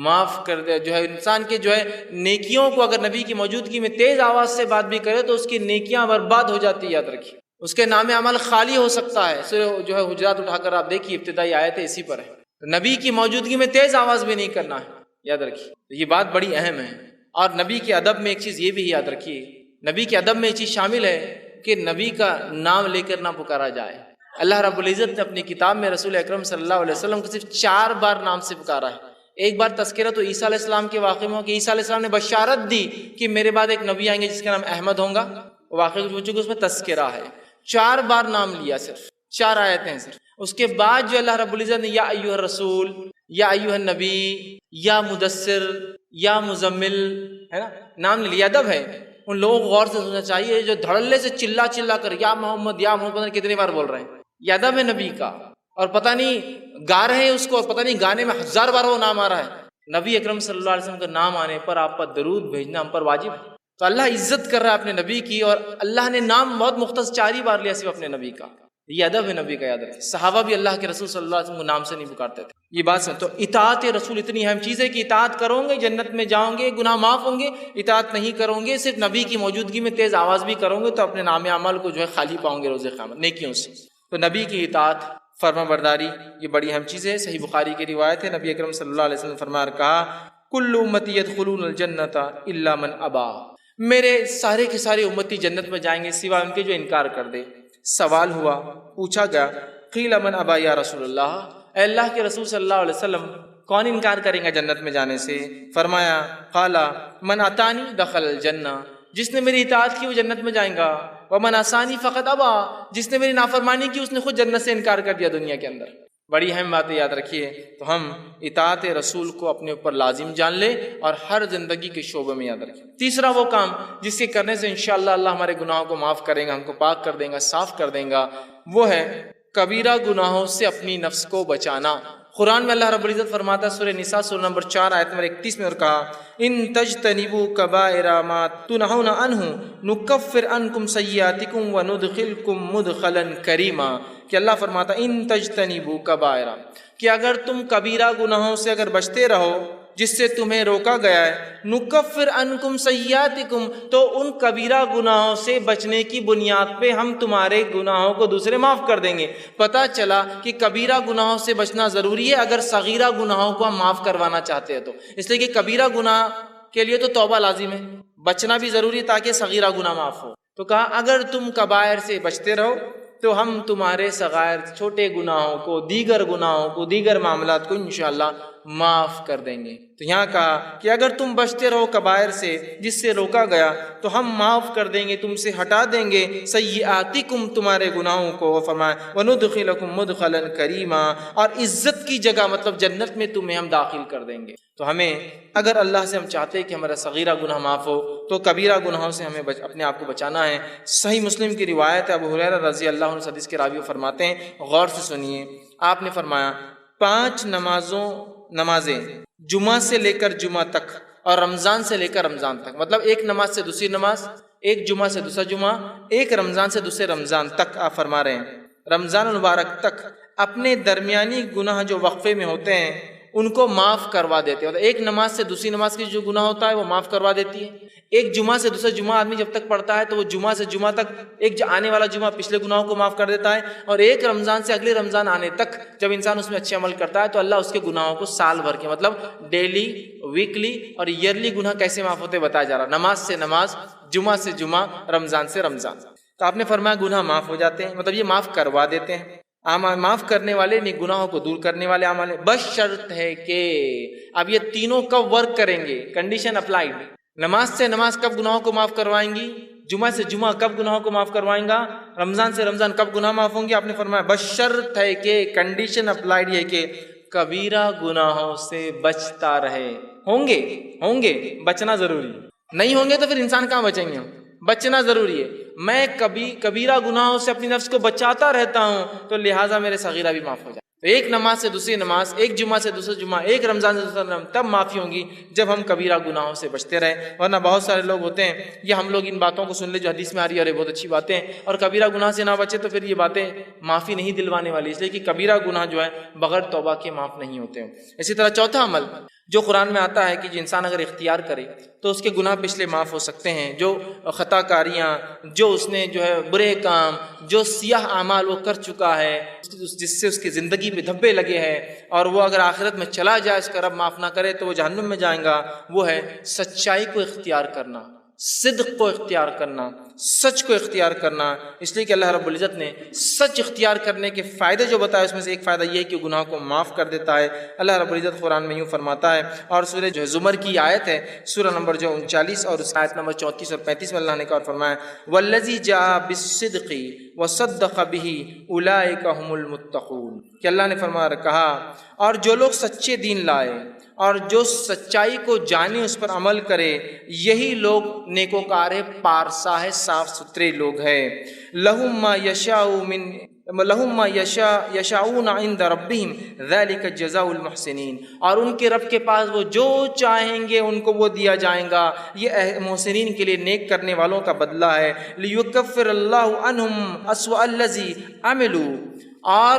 معاف کر دے، جو ہے انسان کے جو ہے نیکیوں کو، اگر نبی کی موجودگی میں تیز آواز سے بات بھی کرے تو اس کی نیکیاں برباد ہو جاتی ہے، یاد رکھیے، اس کے نام عمل خالی ہو سکتا ہے۔ سورہ جو ہے حجرات اٹھا کر آپ دیکھیے، ابتدائی آیت ہے اسی پر ہے، نبی کی موجودگی میں تیز آواز بھی نہیں کرنا ہے، یاد رکھیے، یہ بات بڑی اہم ہے۔ اور نبی کے ادب میں ایک چیز یہ بھی یاد رکھیے، نبی کے ادب میں یہ چیز شامل ہے کہ نبی کا نام لے کر نہ پکارا جائے۔ اللہ رب العزت نے اپنی کتاب میں رسول اکرم صلی اللہ علیہ وسلم کو صرف 4 بار نام سے پکارا ہے۔ ایک بار تذکرہ تو عیسیٰ علیہ السلام کے واقعے میں ہو کہ عیسیٰ علیہ السلام نے بشارت دی کہ میرے بعد ایک نبی آئیں گے جس کا نام احمد ہوگا، واقعہ چونکہ اس میں تذکرہ ہے۔ 4 بار نام لیا، صرف 4 آیتیں صرف۔ اس کے بعد جو اللہ رب العزت نے یا ایھا الرسول، یا ایھا النبی، یا مدثر، یا مزمل، ہے نا، نام لیا۔ ادب ہے، ان لوگوں کو غور سے سننا چاہیے جو دھڑلے سے چلا کر یا محمد یا محمد کتنی بار بول رہے ہیں، یہ ادب ہے نبی کا۔ اور پتہ نہیں گا رہے ہیں اس کو، اور پتہ نہیں گانے میں 1000 بار وہ نام آ رہا ہے۔ نبی اکرم صلی اللہ علیہ وسلم کا نام آنے پر آپ پر درود بھیجنا ہم پر واجب ہے۔ تو اللہ عزت کر رہا ہے اپنے نبی کی، اور اللہ نے نام بہت مختص 4 ہی بار لیا صرف اپنے نبی کا۔ یہ ادب ہے نبی کا، یاد رکھیں۔ صحابہ بھی اللہ کے رسول صلی اللہ علیہ وسلم کو نام سے نہیں پکارتے تھے، یہ بات سن۔ تو اطاعت رسول اتنی اہم چیز ہے کہ اطاعت کرو گے جنت میں جاؤ گے، گناہ معاف ہوں گے۔ اطاعت نہیں کرو گے، صرف نبی کی موجودگی میں تیز آواز بھی کرو گے، تو اپنے نام اعمال کو جو ہے خالی پاؤں گے روز قیامت نیکیوں سے۔ تو نبی کی اطاعت، فرما برداری، یہ بڑی اہم چیز ہے۔ صحیح بخاری کی روایت ہے، نبی اکرم صلی اللہ علیہ وسلم فرمایا کہا کل امتی یدخلون الجنۃ الا من ابا، میرے سارے کے سارے امتی جنت میں جائیں گے سوائے ان کے جو انکار کر دے۔ سوال ہوا، پوچھا گیا قیل من ابا یا رسول اللہ، اے اللہ کے رسول صلی اللہ علیہ وسلم کون انکار کریں گا جنت میں جانے سے؟ فرمایا قال من اطانی دخل الجنہ، جس نے میری اطاعت کی وہ جنت میں جائیں گا، ومن عصانی فقط ابا، جس نے میری نافرمانی کی اس نے خود جنت سے انکار کر دیا دنیا کے اندر۔ بڑی اہم باتیں یاد رکھیے۔ تو ہم اطاعت رسول کو اپنے اوپر لازم جان لیں اور ہر زندگی کے شعبے میں یاد رکھیں۔ تیسرا وہ کام جس کے کرنے سے انشاءاللہ اللہ ہمارے گناہوں کو معاف کرے گا، ہم کو پاک کر دے گا، صاف کر دے گا، وہ ہے کبیرہ گناہوں سے اپنی نفس کو بچانا۔ قرآن میں اللہ رب العزت فرماتا ہے سورہ نساء سورہ نمبر 4 آیت نمبر 31 میں، اور کہا ان تجتنبوا کبائر ما تنہون عنہ نکفر عنکم سیئاتکم وندخلکم مدخلا کریما، کہ اللہ فرماتا ہے ان تجتنبوا کبائر، کہ اگر تم کبیرہ گناہوں سے اگر بچتے رہو جس سے تمہیں روکا گیا ہے، نکفر عنکم سیئاتکم، تو ان کبیرہ گناہوں سے بچنے کی بنیاد پہ ہم تمہارے گناہوں کو دوسرے معاف کر دیں گے۔ پتہ چلا کہ کبیرہ گناہوں سے بچنا ضروری ہے اگر صغیرہ گناہوں کو ہم معاف کروانا چاہتے ہیں تو، اس لیے کہ کبیرہ گناہ کے لیے تو توبہ لازم ہے، بچنا بھی ضروری ہے تاکہ صغیرہ گناہ معاف ہو۔ تو کہا اگر تم کبائر سے بچتے رہو تو ہم تمہارے صغائر چھوٹے گناہوں کو، دیگر گناہوں کو، دیگر معاملات کو انشاءاللہ معاف کر دیں گے۔ تو یہاں کہا کہ اگر تم بچتے رہو کبائر سے جس سے روکا گیا تو ہم معاف کر دیں گے، تم سے ہٹا دیں گے سیئاتکم تمہارے گناہوں کو، فرمایا وندخلکم مدخلا کریما، اور عزت کی جگہ مطلب جنت میں تمہیں ہم داخل کر دیں گے۔ تو ہمیں اگر اللہ سے ہم چاہتے ہیں کہ ہمارا صغیرہ گناہ معاف ہو تو کبیرہ گناہوں سے ہمیں اپنے آپ کو بچانا ہے۔ صحیح مسلم کی روایت ہے، ابو ہریرہ رضی اللہ عنہ حدیث کے راوی فرماتے ہیں، غور سے سنیے، آپ نے فرمایا 5 نمازیں جمعہ سے لے کر جمعہ تک اور رمضان سے لے کر رمضان تک، مطلب ایک نماز سے دوسری نماز، ایک جمعہ سے دوسرا جمعہ، ایک رمضان سے دوسرے رمضان تک، آپ فرما رہے ہیں رمضان المبارک تک اپنے درمیانی گناہ جو وقفے میں ہوتے ہیں ان کو معاف کروا دیتے ہیں۔ ایک نماز سے دوسری نماز کی جو گناہ ہوتا ہے وہ معاف کروا دیتی ہے۔ ایک جمعہ سے دوسرا جمعہ آدمی جب تک پڑھتا ہے تو وہ جمعہ سے جمعہ تک ایک آنے والا جمعہ پچھلے گناہوں کو معاف کر دیتا ہے، اور ایک رمضان سے اگلے رمضان آنے تک جب انسان اس میں اچھے عمل کرتا ہے تو اللہ اس کے گناہوں کو سال بھر کے مطلب ڈیلی، ویکلی اور ایئرلی گناہ کیسے معاف ہوتے بتایا جا رہا، نماز سے نماز، جمعہ سے جمعہ، رمضان سے رمضان۔ تو آپ نے فرمایا گناہ معاف ہو جاتے ہیں، مطلب یہ معاف کروا دیتے ہیں۔ معاف کرنے والے نیک گناہوں کو دور کرنے والے اعمال، بس شرط ہے کہ اب یہ تینوں کب ورک کریں گے، کنڈیشن اپلائیڈ. نماز سے نماز کب گناہوں کو معاف کروائیں گی، جمعہ سے جمعہ کب گناہوں کو معاف کروائیں گا، رمضان سے رمضان کب گناہ معاف ہوں گے. آپ نے فرمایا بس شرط ہے کہ کنڈیشن اپلائیڈ ہے کہ کبیرہ گناہوں سے بچتا رہے. ہوں گے بچنا ضروری، نہیں ہوں گے تو پھر انسان کہاں بچیں گے. بچنا ضروری ہے. میں کبیرہ گناہوں سے اپنی نفس کو بچاتا رہتا ہوں تو لہٰذا میرے صغیرہ بھی معاف ہو جائے. ایک نماز سے دوسری نماز، ایک جمعہ سے دوسرا جمعہ، ایک رمضان سے دوسرا رمضان، تب معافی ہوں گی جب ہم کبیرہ گناہوں سے بچتے رہیں. ورنہ بہت سارے لوگ ہوتے ہیں، یہ ہم لوگ ان باتوں کو سن لے جو حدیث میں آ رہی ہے، ارے بہت اچھی باتیں ہیں، اور کبیرہ گناہ سے نہ بچے تو پھر یہ باتیں معافی نہیں دلوانے والی، اس لیے کہ کبیرہ گناہ جو ہے بغیر توبہ کے معاف نہیں ہوتے ہیں. اسی طرح چوتھا عمل جو قرآن میں آتا ہے کہ جو انسان اگر اختیار کرے تو اس کے گناہ پچھلے معاف ہو سکتے ہیں. جو خطا کاریاں، جو اس نے جو ہے برے کام، جو سیاہ اعمال وہ کر چکا ہے جس سے اس کی زندگی پہ دھبے لگے ہیں، اور وہ اگر آخرت میں چلا جائے اس کا رب معاف نہ کرے تو وہ جہنم میں جائیں گا، وہ ہے سچائی کو اختیار کرنا، صدق کو اختیار کرنا، سچ کو اختیار کرنا. اس لیے کہ اللہ رب العزت نے سچ اختیار کرنے کے فائدے جو بتائے اس میں سے ایک فائدہ یہ ہے کہ گناہ کو معاف کر دیتا ہے. اللہ رب العزت قرآن میں یوں فرماتا ہے، اور سورہ جو زمر کی آیت ہے، سورہ نمبر جو 39 اور اس آیت نمبر 34 اور 35 میں اللہ نے کہا فرمایا والذی جاء بالصدق وصدق به اولئک هم المتقون، کہ اللہ نے فرمایا کہا اور جو لوگ سچے دین لائے اور جو سچائی کو جانے اس پر عمل کرے یہی لوگ نیکوکار ہے، پارسا ہے، صاف ستھرے لوگ ہیں. لہم ما یشاؤون عند ربہم ذلک جزاء المحسنین، اور ان کے رب کے پاس وہ جو چاہیں گے ان کو وہ دیا جائیں گا، یہ محسنین کے لیے نیک کرنے والوں کا بدلہ ہے. لیکفر اللہ عنہم اسوأ الذی عملوا، اور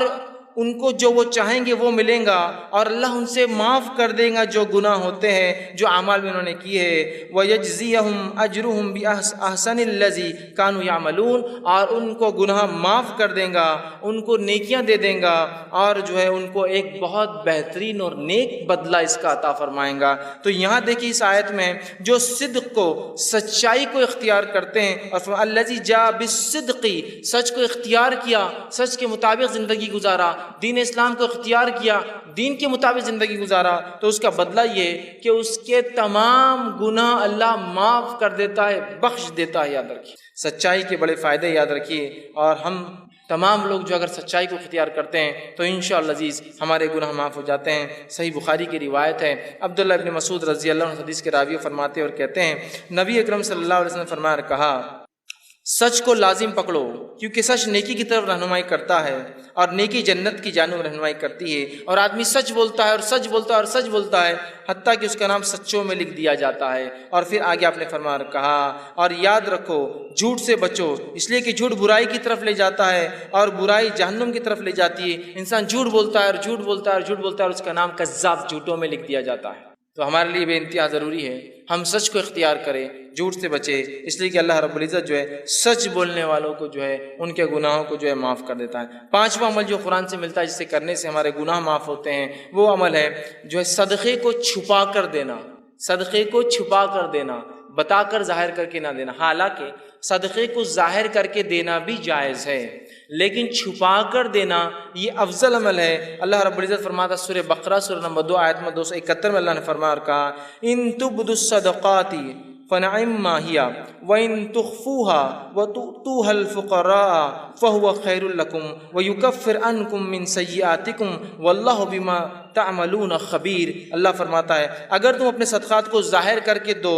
ان کو جو وہ چاہیں گے وہ ملیں گا، اور اللہ ان سے معاف کر دے گا جو گناہ ہوتے ہیں، جو اعمال میں انہوں نے کیے ہیں. وَيَجْزِيَهُمْ أَجْرُهُمْ بِأَحْسَنِ الَّذِي كَانُوا يَعْمَلُونَ، اور ان کو گناہ معاف کر دیں گا، ان کو نیکیاں دے دیں گا، اور جو ہے ان کو ایک بہت بہترین اور نیک بدلہ اس کا عطا فرمائیں گا. تو یہاں دیکھیے اس آیت میں جو صدق کو، سچائی کو اختیار کرتے ہیں، اور الَّذِي جَاءَ بِالصِّدْقِ، سچ کو اختیار کیا، سچ کے مطابق زندگی گزارا، دین اسلام کو اختیار کیا، دین کے مطابق زندگی گزارا، تو اس کا بدلہ یہ کہ اس کے تمام گناہ اللہ معاف کر دیتا ہے، بخش دیتا ہے. یاد رکھیے سچائی کے بڑے فائدے یاد رکھیے، اور ہم تمام لوگ جو اگر سچائی کو اختیار کرتے ہیں تو انشاءاللہ عزیز ہمارے گناہ معاف ہو جاتے ہیں. صحیح بخاری کی روایت ہے، عبداللہ ابن مسعود رضی اللہ عنہ حدیث کے راوی فرماتے اور کہتے ہیں نبی اکرم صلی اللہ علیہ وسلم فرمایا کہا سچ کو لازم پکڑو کیونکہ سچ نیکی کی طرف رہنمائی کرتا ہے، اور نیکی جنت کی جانب رہنمائی کرتی ہے. اور آدمی سچ بولتا ہے اور سچ بولتا ہے اور سچ بولتا ہے حتیٰ کہ اس کا نام سچوں میں لکھ دیا جاتا ہے. اور پھر آگے آپ نے فرمایا کہا اور یاد رکھو جھوٹ سے بچو، اس لیے کہ جھوٹ برائی کی طرف لے جاتا ہے اور برائی جہنم کی طرف لے جاتی ہے. انسان جھوٹ بولتا ہے اور جھوٹ بولتا ہے اور جھوٹ بولتا ہے اور اس کا نام کذاب، جھوٹوں میں لکھ دیا جاتا ہے. تو ہمارے لیے بے انتہا ضروری ہے ہم سچ کو اختیار کریں، جھوٹ سے بچے، اس لیے کہ اللہ رب العزت جو ہے سچ بولنے والوں کو جو ہے ان کے گناہوں کو جو ہے معاف کر دیتا ہے. پانچواں عمل جو قرآن سے ملتا ہے جس سے کرنے سے ہمارے گناہ معاف ہوتے ہیں وہ عمل ہے جو ہے صدقے کو چھپا کر دینا. صدقے کو چھپا کر دینا، بتا کر ظاہر کر کے نہ دینا. حالانکہ صدقے کو ظاہر کر کے دینا بھی جائز ہے لیکن چھپا کر دینا یہ افضل عمل ہے. اللہ رب العزت فرماتا سورہ بقرہ سورہ نمبر 2 آیت میں 271 میں اللہ نے فرمایا اور کہا ان تبدوا الصدقات فنعما هي وان تخفوها وتؤتوها الفقراء فهو خير لكم ويكفر عنكم من سيئاتكم والله بما تعملون خبير. اللہ فرماتا ہے اگر تم اپنے صدقات کو ظاہر کر کے دو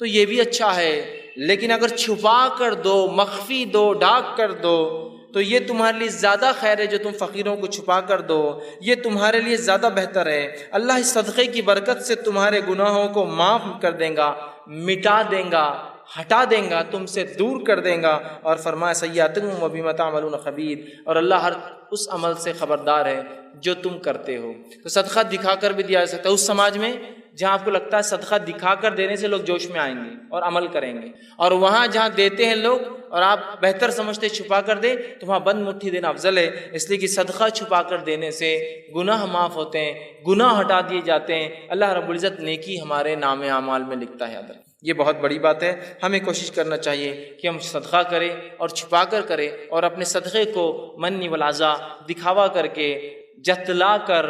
تو یہ بھی اچھا ہے، لیکن اگر چھپا کر دو، مخفی دو، ڈھانپ کر دو تو یہ تمہارے لیے زیادہ خیر ہے. جو تم فقیروں کو چھپا کر دو یہ تمہارے لیے زیادہ بہتر ہے. اللہ اس صدقے کی برکت سے تمہارے گناہوں کو معاف کر دے گا، مٹا دے گا، ہٹا دیں گا، تم سے دور کر دیں گا. اور فرمایا سیئاتکم وبما تعملون خبیر، اور اللہ ہر اس عمل سے خبردار ہے جو تم کرتے ہو. تو صدقہ دکھا کر بھی دیا جا سکتا ہے اس سماج میں جہاں آپ کو لگتا ہے صدقہ دکھا کر دینے سے لوگ جوش میں آئیں گے اور عمل کریں گے، اور وہاں جہاں دیتے ہیں لوگ اور آپ بہتر سمجھتے چھپا کر دیں تو وہاں بند مٹھی دینا افضل ہے. اس لیے کہ صدقہ چھپا کر دینے سے گناہ معاف ہوتے ہیں، گناہ ہٹا دیے جاتے ہیں. اللہ رب العزت نیکی ہمارے نام اعمال میں لکھتا ہے. یہ بہت بڑی بات ہے. ہمیں کوشش کرنا چاہیے کہ ہم صدقہ کریں اور چھپا کر کریں، اور اپنے صدقے کو منی والعزا دکھاوا کر کے، جتلا کر،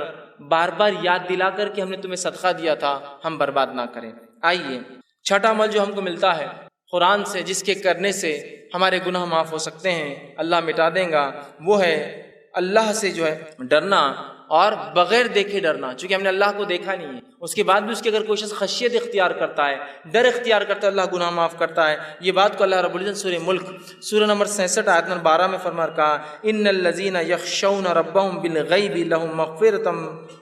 بار بار یاد دلا کر کہ ہم نے تمہیں صدقہ دیا تھا، ہم برباد نہ کریں. آئیے چھٹا عمل جو ہم کو ملتا ہے قرآن سے، جس کے کرنے سے ہمارے گناہ معاف ہو سکتے ہیں، اللہ مٹا دیں گا، وہ ہے اللہ سے جو ہے ڈرنا، اور بغیر دیکھے ڈرنا. چونکہ ہم نے اللہ کو دیکھا نہیں ہے، اس کے بعد بھی اس کی اگر کوئی شخص خشیت اختیار کرتا ہے، ڈر اختیار کرتا ہے، اللہ گناہ معاف کرتا ہے. یہ بات کو اللہ رب العزت سورہ ملک سورہ نمبر 66 آیت نمبر 12 میں فرما کہا، ان الذین یخشون ربهم بالغیب لهم مغفرۃ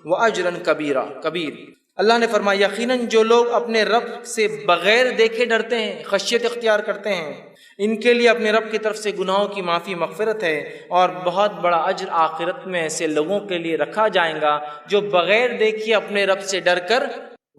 واجرا کبیر. اللہ نے فرمایا یقیناً جو لوگ اپنے رب سے بغیر دیکھے ڈرتے ہیں، خشیت اختیار کرتے ہیں، ان کے لیے اپنے رب کی طرف سے گناہوں کی معافی، مغفرت ہے، اور بہت بڑا اجر آخرت میں ایسے لوگوں کے لیے رکھا جائے گا جو بغیر دیکھے اپنے رب سے ڈر کر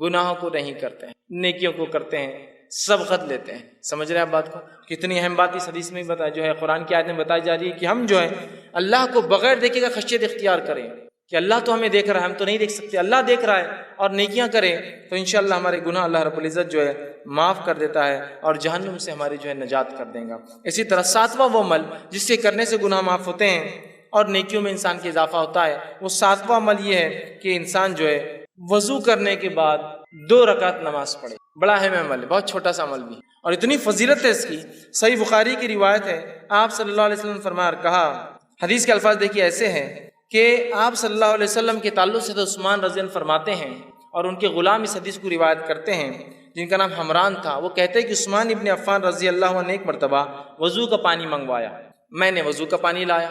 گناہوں کو نہیں کرتے ہیں، نیکیوں کو کرتے ہیں، سبقت لیتے ہیں. سمجھ رہے ہیں آپ بات کو؟ کتنی اہم بات اس حدیث میں بتایا، جو ہے قرآن کی آیت میں بتائی جا رہی ہے کہ ہم جو ہے اللہ کو بغیر دیکھے کا خشیت اختیار کریں، کہ اللہ تو ہمیں دیکھ رہا ہے، ہم تو نہیں دیکھ سکتے، اللہ دیکھ رہا ہے، اور نیکیاں کریں تو انشاءاللہ ہمارے گناہ اللہ رب العزت جو ہے معاف کر دیتا ہے اور جہنم سے ہماری جو ہے نجات کر دیں گا. اسی طرح ساتواں وہ عمل جس کے کرنے سے گناہ معاف ہوتے ہیں اور نیکیوں میں انسان کے اضافہ ہوتا ہے، وہ ساتواں عمل یہ ہے کہ انسان جو ہے وضو کرنے کے بعد 2 رکعت نماز پڑھے. بڑا اہم عمل ہے، بہت چھوٹا سا عمل بھی، اور اتنی فضیلت ہے اس کی. صحیح بخاری کی روایت ہے، آپ صلی اللہ علیہ وسلم نے فرمایا، کہا، حدیث کے الفاظ دیکھیے ایسے ہیں کہ آپ صلی اللہ علیہ وسلم کے تعلق سے عثمان رضی اللہ فرماتے ہیں، اور ان کے غلام اس حدیث کو روایت کرتے ہیں جن کا نام حمران تھا. وہ کہتے ہیں کہ عثمان ابن عفان رضی اللہ عنہ نے ایک مرتبہ وضو کا پانی منگوایا، میں نے وضو کا پانی لایا،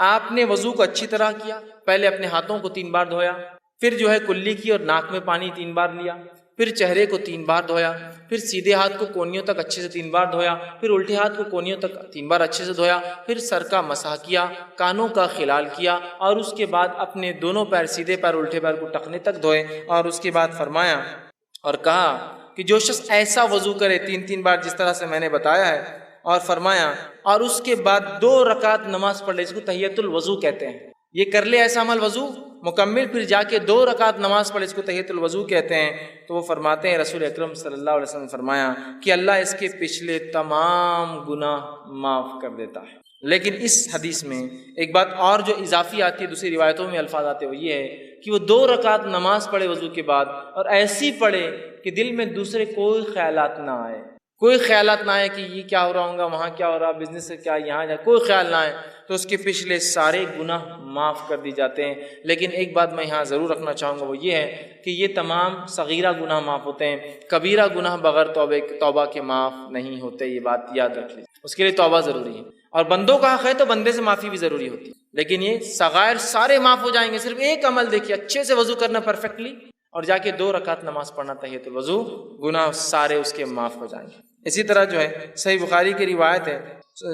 آپ نے وضو کو اچھی طرح کیا، پہلے اپنے ہاتھوں کو 3 بار دھویا، پھر جو ہے کلی کی اور ناک میں پانی 3 بار لیا، پھر چہرے کو 3 بار دھویا، پھر سیدھے ہاتھ کو کونیوں تک اچھے سے 3 بار دھویا، پھر الٹے ہاتھ کو کونیوں تک 3 بار اچھے سے دھویا، پھر سر کا مسح کیا، کانوں کا خلال کیا، اور اس کے بعد اپنے دونوں پیر، سیدھے پیر الٹے پیر کو ٹخنے تک دھوئے، اور اس کے بعد فرمایا اور کہا کہ جو شخص ایسا وضو کرے 3 بار جس طرح سے میں نے بتایا ہے، اور فرمایا اور اس کے بعد 2 رکعت نماز پڑھ لے، اس کو تحیۃ الوضو کہتے ہیں. یہ کر لے ایسا عمل وضو مکمل، پھر جا کے 2 رکعت نماز پڑھے، اس کو تحیۃ الوضو کہتے ہیں. تو وہ فرماتے ہیں، رسول اکرم صلی اللہ علیہ وسلم نے فرمایا کہ اللہ اس کے پچھلے تمام گناہ معاف کر دیتا ہے. لیکن اس حدیث میں ایک بات اور جو اضافی آتی ہے، دوسری روایتوں میں الفاظ آتے ہیں، وہ یہ ہے کہ وہ 2 رکعت نماز پڑھے وضو کے بعد، اور ایسی پڑھے کہ دل میں دوسرے کوئی خیالات نہ آئے، کوئی خیالات نہ آئے کہ یہ کیا ہو رہا ہوگا، وہاں کیا ہو رہا، بزنس سے کیا، یہاں جا، کوئی خیال نہ آئے، تو اس کے پچھلے سارے گناہ معاف کر دی جاتے ہیں. لیکن ایک بات میں یہاں ضرور رکھنا چاہوں گا، وہ یہ ہے کہ یہ تمام صغیرہ گناہ معاف ہوتے ہیں، کبیرہ گناہ بغیر توبہ کے معاف نہیں ہوتے. یہ بات یاد رکھ لیں، اس کے لیے توبہ ضروری ہے، اور بندوں کا حق ہے تو بندے سے معافی بھی ضروری ہوتی ہے. لیکن یہ صغائر سارے معاف ہو جائیں گے. صرف ایک عمل دیکھیے، اچھے سے وضو کرنا پرفیکٹلی، اور جا کے 2 رکعت نماز پڑھنا تحیۃ الوضو، گناہ سارے اس کے معاف ہو جائیں گے. اسی طرح جو ہے صحیح بخاری کی روایت ہے،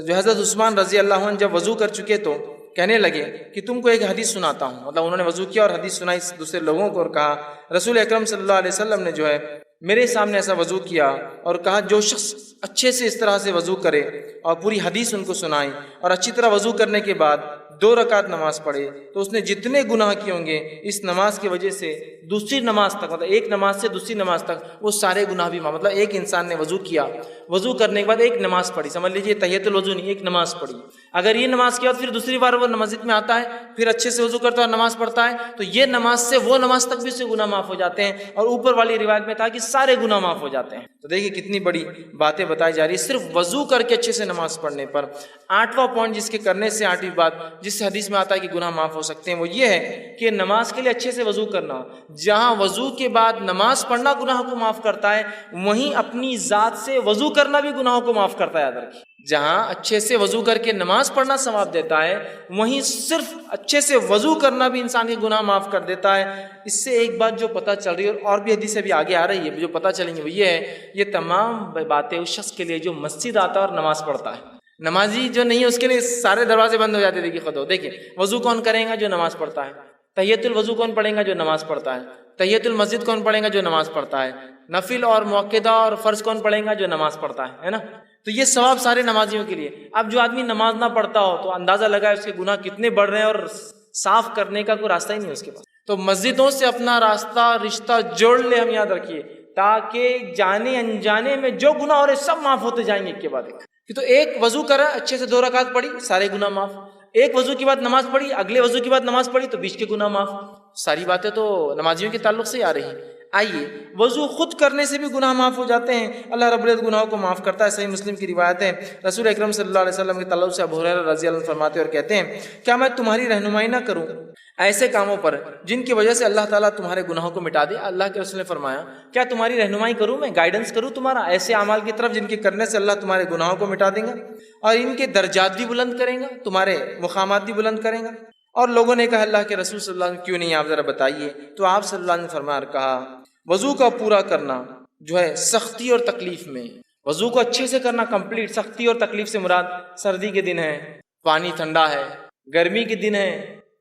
جو حضرت عثمان رضی اللہ عنہ جب وضو کر چکے تو کہنے لگے کہ تم کو ایک حدیث سناتا ہوں. مطلب انہوں نے وضو کیا اور حدیث سنائی دوسرے لوگوں کو، اور کہا رسول اکرم صلی اللہ علیہ وسلم نے جو ہے میرے سامنے ایسا وضو کیا، اور کہا جو شخص اچھے سے اس طرح سے وضو کرے، اور پوری حدیث ان کو سنائی، اور اچھی طرح وضو کرنے کے بعد 2 رکعت نماز پڑھے، تو اس نے جتنے گناہ کیے ہوں گے اس نماز کی وجہ سے دوسری نماز تک، مطلب ایک نماز سے دوسری نماز تک وہ سارے گناہ بھی معاف. مطلب ایک انسان نے وضو کیا، وضو کرنے کے بعد ایک نماز پڑھی، سمجھ لیجیے تحیۃ الوضو نہیں، ایک نماز پڑھی. اگر یہ نماز کے بعد پھر دوسری بار وہ مسجد میں آتا ہے، پھر اچھے سے وضو کرتا ہے اور نماز پڑھتا ہے، تو یہ نماز سے وہ نماز تک بھی اس سے گناہ معاف ہو جاتے ہیں. اور اوپر والی روایت میں تھا کہ سارے گناہ معاف ہو جاتے ہیں. تو دیکھیے کتنی بڑی باتیں بتائی جا رہی ہے صرف وضو کر کے اچھے سے نماز پڑھنے پر. 8واں پوائنٹ جس کے کرنے سے 8ویں بات جس سے حدیث میں آتا ہے کہ گناہ معاف ہو سکتے ہیں، وہ یہ ہے کہ نماز کے لیے اچھے سے وضو کرنا. جہاں وضو کے بعد نماز پڑھنا گناہ کو معاف کرتا ہے، وہیں اپنی ذات سے وضو کرنا بھی گناہوں کو معاف کرتا ہے. یاد رکھیے، جہاں اچھے سے وضو کر کے نماز پڑھنا ثواب دیتا ہے، وہیں صرف اچھے سے وضو کرنا بھی انسان کے گناہ معاف کر دیتا ہے. اس سے ایک بات جو پتہ چل رہی ہے، اور بھی حدیثیں بھی آگے آ رہی ہے جو پتہ چلیں گی، وہ یہ ہے یہ تمام باتیں اس شخص کے لیے جو مسجد آتا ہے اور نماز پڑھتا ہے. نمازی جو نہیں ہے اس کے لیے سارے دروازے بند ہو جاتے. دیکھیے خود دیکھیے وضو کون کرے گا؟ جو نماز پڑھتا ہے. تحیۃ الوضو کون پڑھے گا؟ جو نماز پڑھتا ہے. تحیۃ المسجد کون پڑھے گا؟ جو نماز پڑھتا ہے. نفل اور موقدہ اور فرض کون پڑھے گا؟ جو نماز پڑھتا ہے نا. تو یہ ثواب سارے نمازیوں کے لیے. اب جو آدمی نماز نہ پڑھتا ہو تو اندازہ لگائے اس کے گناہ کتنے بڑھ رہے ہیں، اور صاف کرنے کا کوئی راستہ ہی نہیں اس کے پاس. تو مسجدوں سے اپنا رشتہ جوڑ لے. ہم یاد رکھیے تاکہ جانے انجانے میں جو گناہ ہو رہے سب معاف ہوتے جائیں گے ایک کے بعد ایک. کہ تو ایک وضو کرا اچھے سے 2 رکعت پڑھی سارے گناہ معاف، ایک وضو کے بعد نماز پڑھی اگلے وضو کے بعد نماز پڑھی تو بیچ کے گناہ معاف. ساری باتیں تو نمازیوں کے تعلق سے ہی آ رہی ہیں. آئیے وضو خود کرنے سے بھی گناہ معاف ہو جاتے ہیں، اللہ رب العزت گناہوں کو معاف کرتا ہے. صحیح مسلم کی روایت ہے، رسول اکرم صلی اللہ علیہ وسلم کے تعلق سے ابو ہریرہ رضی اللہ عنہ فرماتے اور کہتے ہیں کیا میں تمہاری رہنمائی نہ کروں ایسے کاموں پر جن کی وجہ سے اللہ تعالیٰ تمہارے گناہوں کو مٹا دے. اللہ کے رسول نے فرمایا کیا تمہاری رہنمائی کروں میں، گائیڈنس کروں تمہارا ایسے اعمال کی طرف جن کے کرنے سے اللہ تمہارے گناہوں کو مٹا دیں گا اور ان کے درجات بھی بلند کریں گا، تمہارے مقامات بھی بلند کریں گا. اور لوگوں نے کہا اللہ کے رسول صلی اللہ علیہ وسلم کیوں نہیں، آپ ذرا بتائیے. تو آپ صلی اللہ علیہ وسلم نے فرمایا اور کہا وضو کا پورا کرنا جو ہے سختی اور تکلیف میں، وضو کو اچھے سے کرنا کمپلیٹ. سختی اور تکلیف سے مراد سردی کے دن ہے پانی ٹھنڈا ہے، گرمی کے دن ہے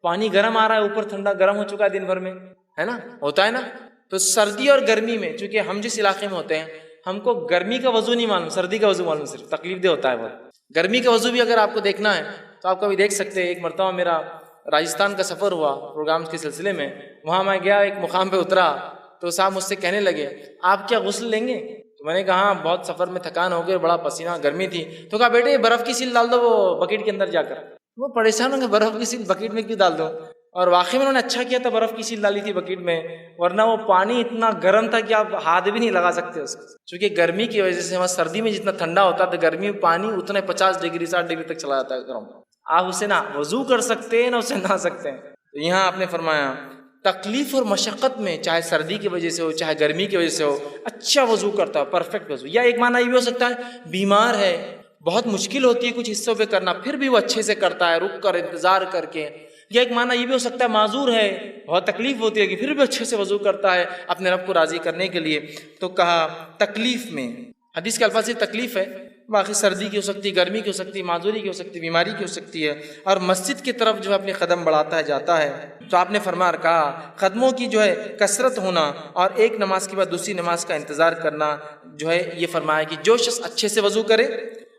پانی گرم آ رہا ہے اوپر ٹھنڈا گرم ہو چکا ہے دن بھر میں، ہے نا، ہوتا ہے نا. تو سردی اور گرمی میں چونکہ ہم جس علاقے میں ہوتے ہیں ہم کو گرمی کا وضو نہیں معلوم، سردی کا وضو معلوم، صرف تکلیف دہ ہوتا ہے بہت. گرمی کا وضو بھی اگر آپ کو دیکھنا ہے تو آپ کبھی دیکھ سکتے ہیں. ایک مرتبہ میرا راجستھان کا سفر ہوا پروگرامز کے سلسلے میں، وہاں میں گیا ایک مقام پہ اترا تو صاحب مجھ سے کہنے لگے آپ کیا غسل لیں گے؟ تو میں نے کہا ہاں بہت سفر میں تھکان ہو گئی، بڑا پسینہ گرمی تھی. تو کہا بیٹے برف کی سیل ڈال دو وہ بکیٹ کے اندر جا کر. وہ پریشان ہوں گے برف کی سیل بکیٹ میں کیوں ڈال دو، اور واقعی میں انہوں نے اچھا کیا تھا برف کی سیل ڈالی تھی بکیٹ میں، ورنہ وہ پانی اتنا گرم تھا کہ آپ ہاتھ بھی نہیں لگا سکتے اس کو. چونکہ گرمی کی وجہ سے وہاں سردی میں جتنا ٹھنڈا ہوتا ہے تو گرمی میں پانی اتنے 50 ڈگری 60 ڈگری تک چلا جاتا ہے گرم. آپ اسے نہ وضو کر سکتے ہیں نہ اسے نہا سکتے ہیں. تو یہاں آپ نے فرمایا تکلیف اور مشقت میں چاہے سردی کی وجہ سے ہو چاہے گرمی کی وجہ سے ہو اچھا وضو کرتا ہے پرفیکٹ وضو. یا ایک معنی یہ بھی ہو سکتا ہے بیمار ہے بہت مشکل ہوتی ہے کچھ حصوں پہ کرنا پھر بھی وہ اچھے سے کرتا ہے رک کر انتظار کر کے. یا ایک معنی یہ بھی ہو سکتا ہے معذور ہے بہت تکلیف ہوتی ہے کہ پھر بھی اچھے سے وضو کرتا ہے اپنے رب کو راضی کرنے کے لیے. تو کہا تکلیف میں، حدیث کے الفاظ سے تکلیف ہے باقی سردی کی ہو سکتی ہے، گرمی کی ہو سکتی ہے، معذوری کی ہو سکتی ہے، بیماری کی ہو سکتی ہے. اور مسجد کی طرف جو ہے اپنے قدم بڑھاتا ہے جاتا ہے. تو آپ نے فرمایا اور کہا قدموں کی جو ہے کثرت ہونا اور ایک نماز کے بعد دوسری نماز کا انتظار کرنا جو ہے یہ فرمایا کہ جو شخص اچھے سے وضو کرے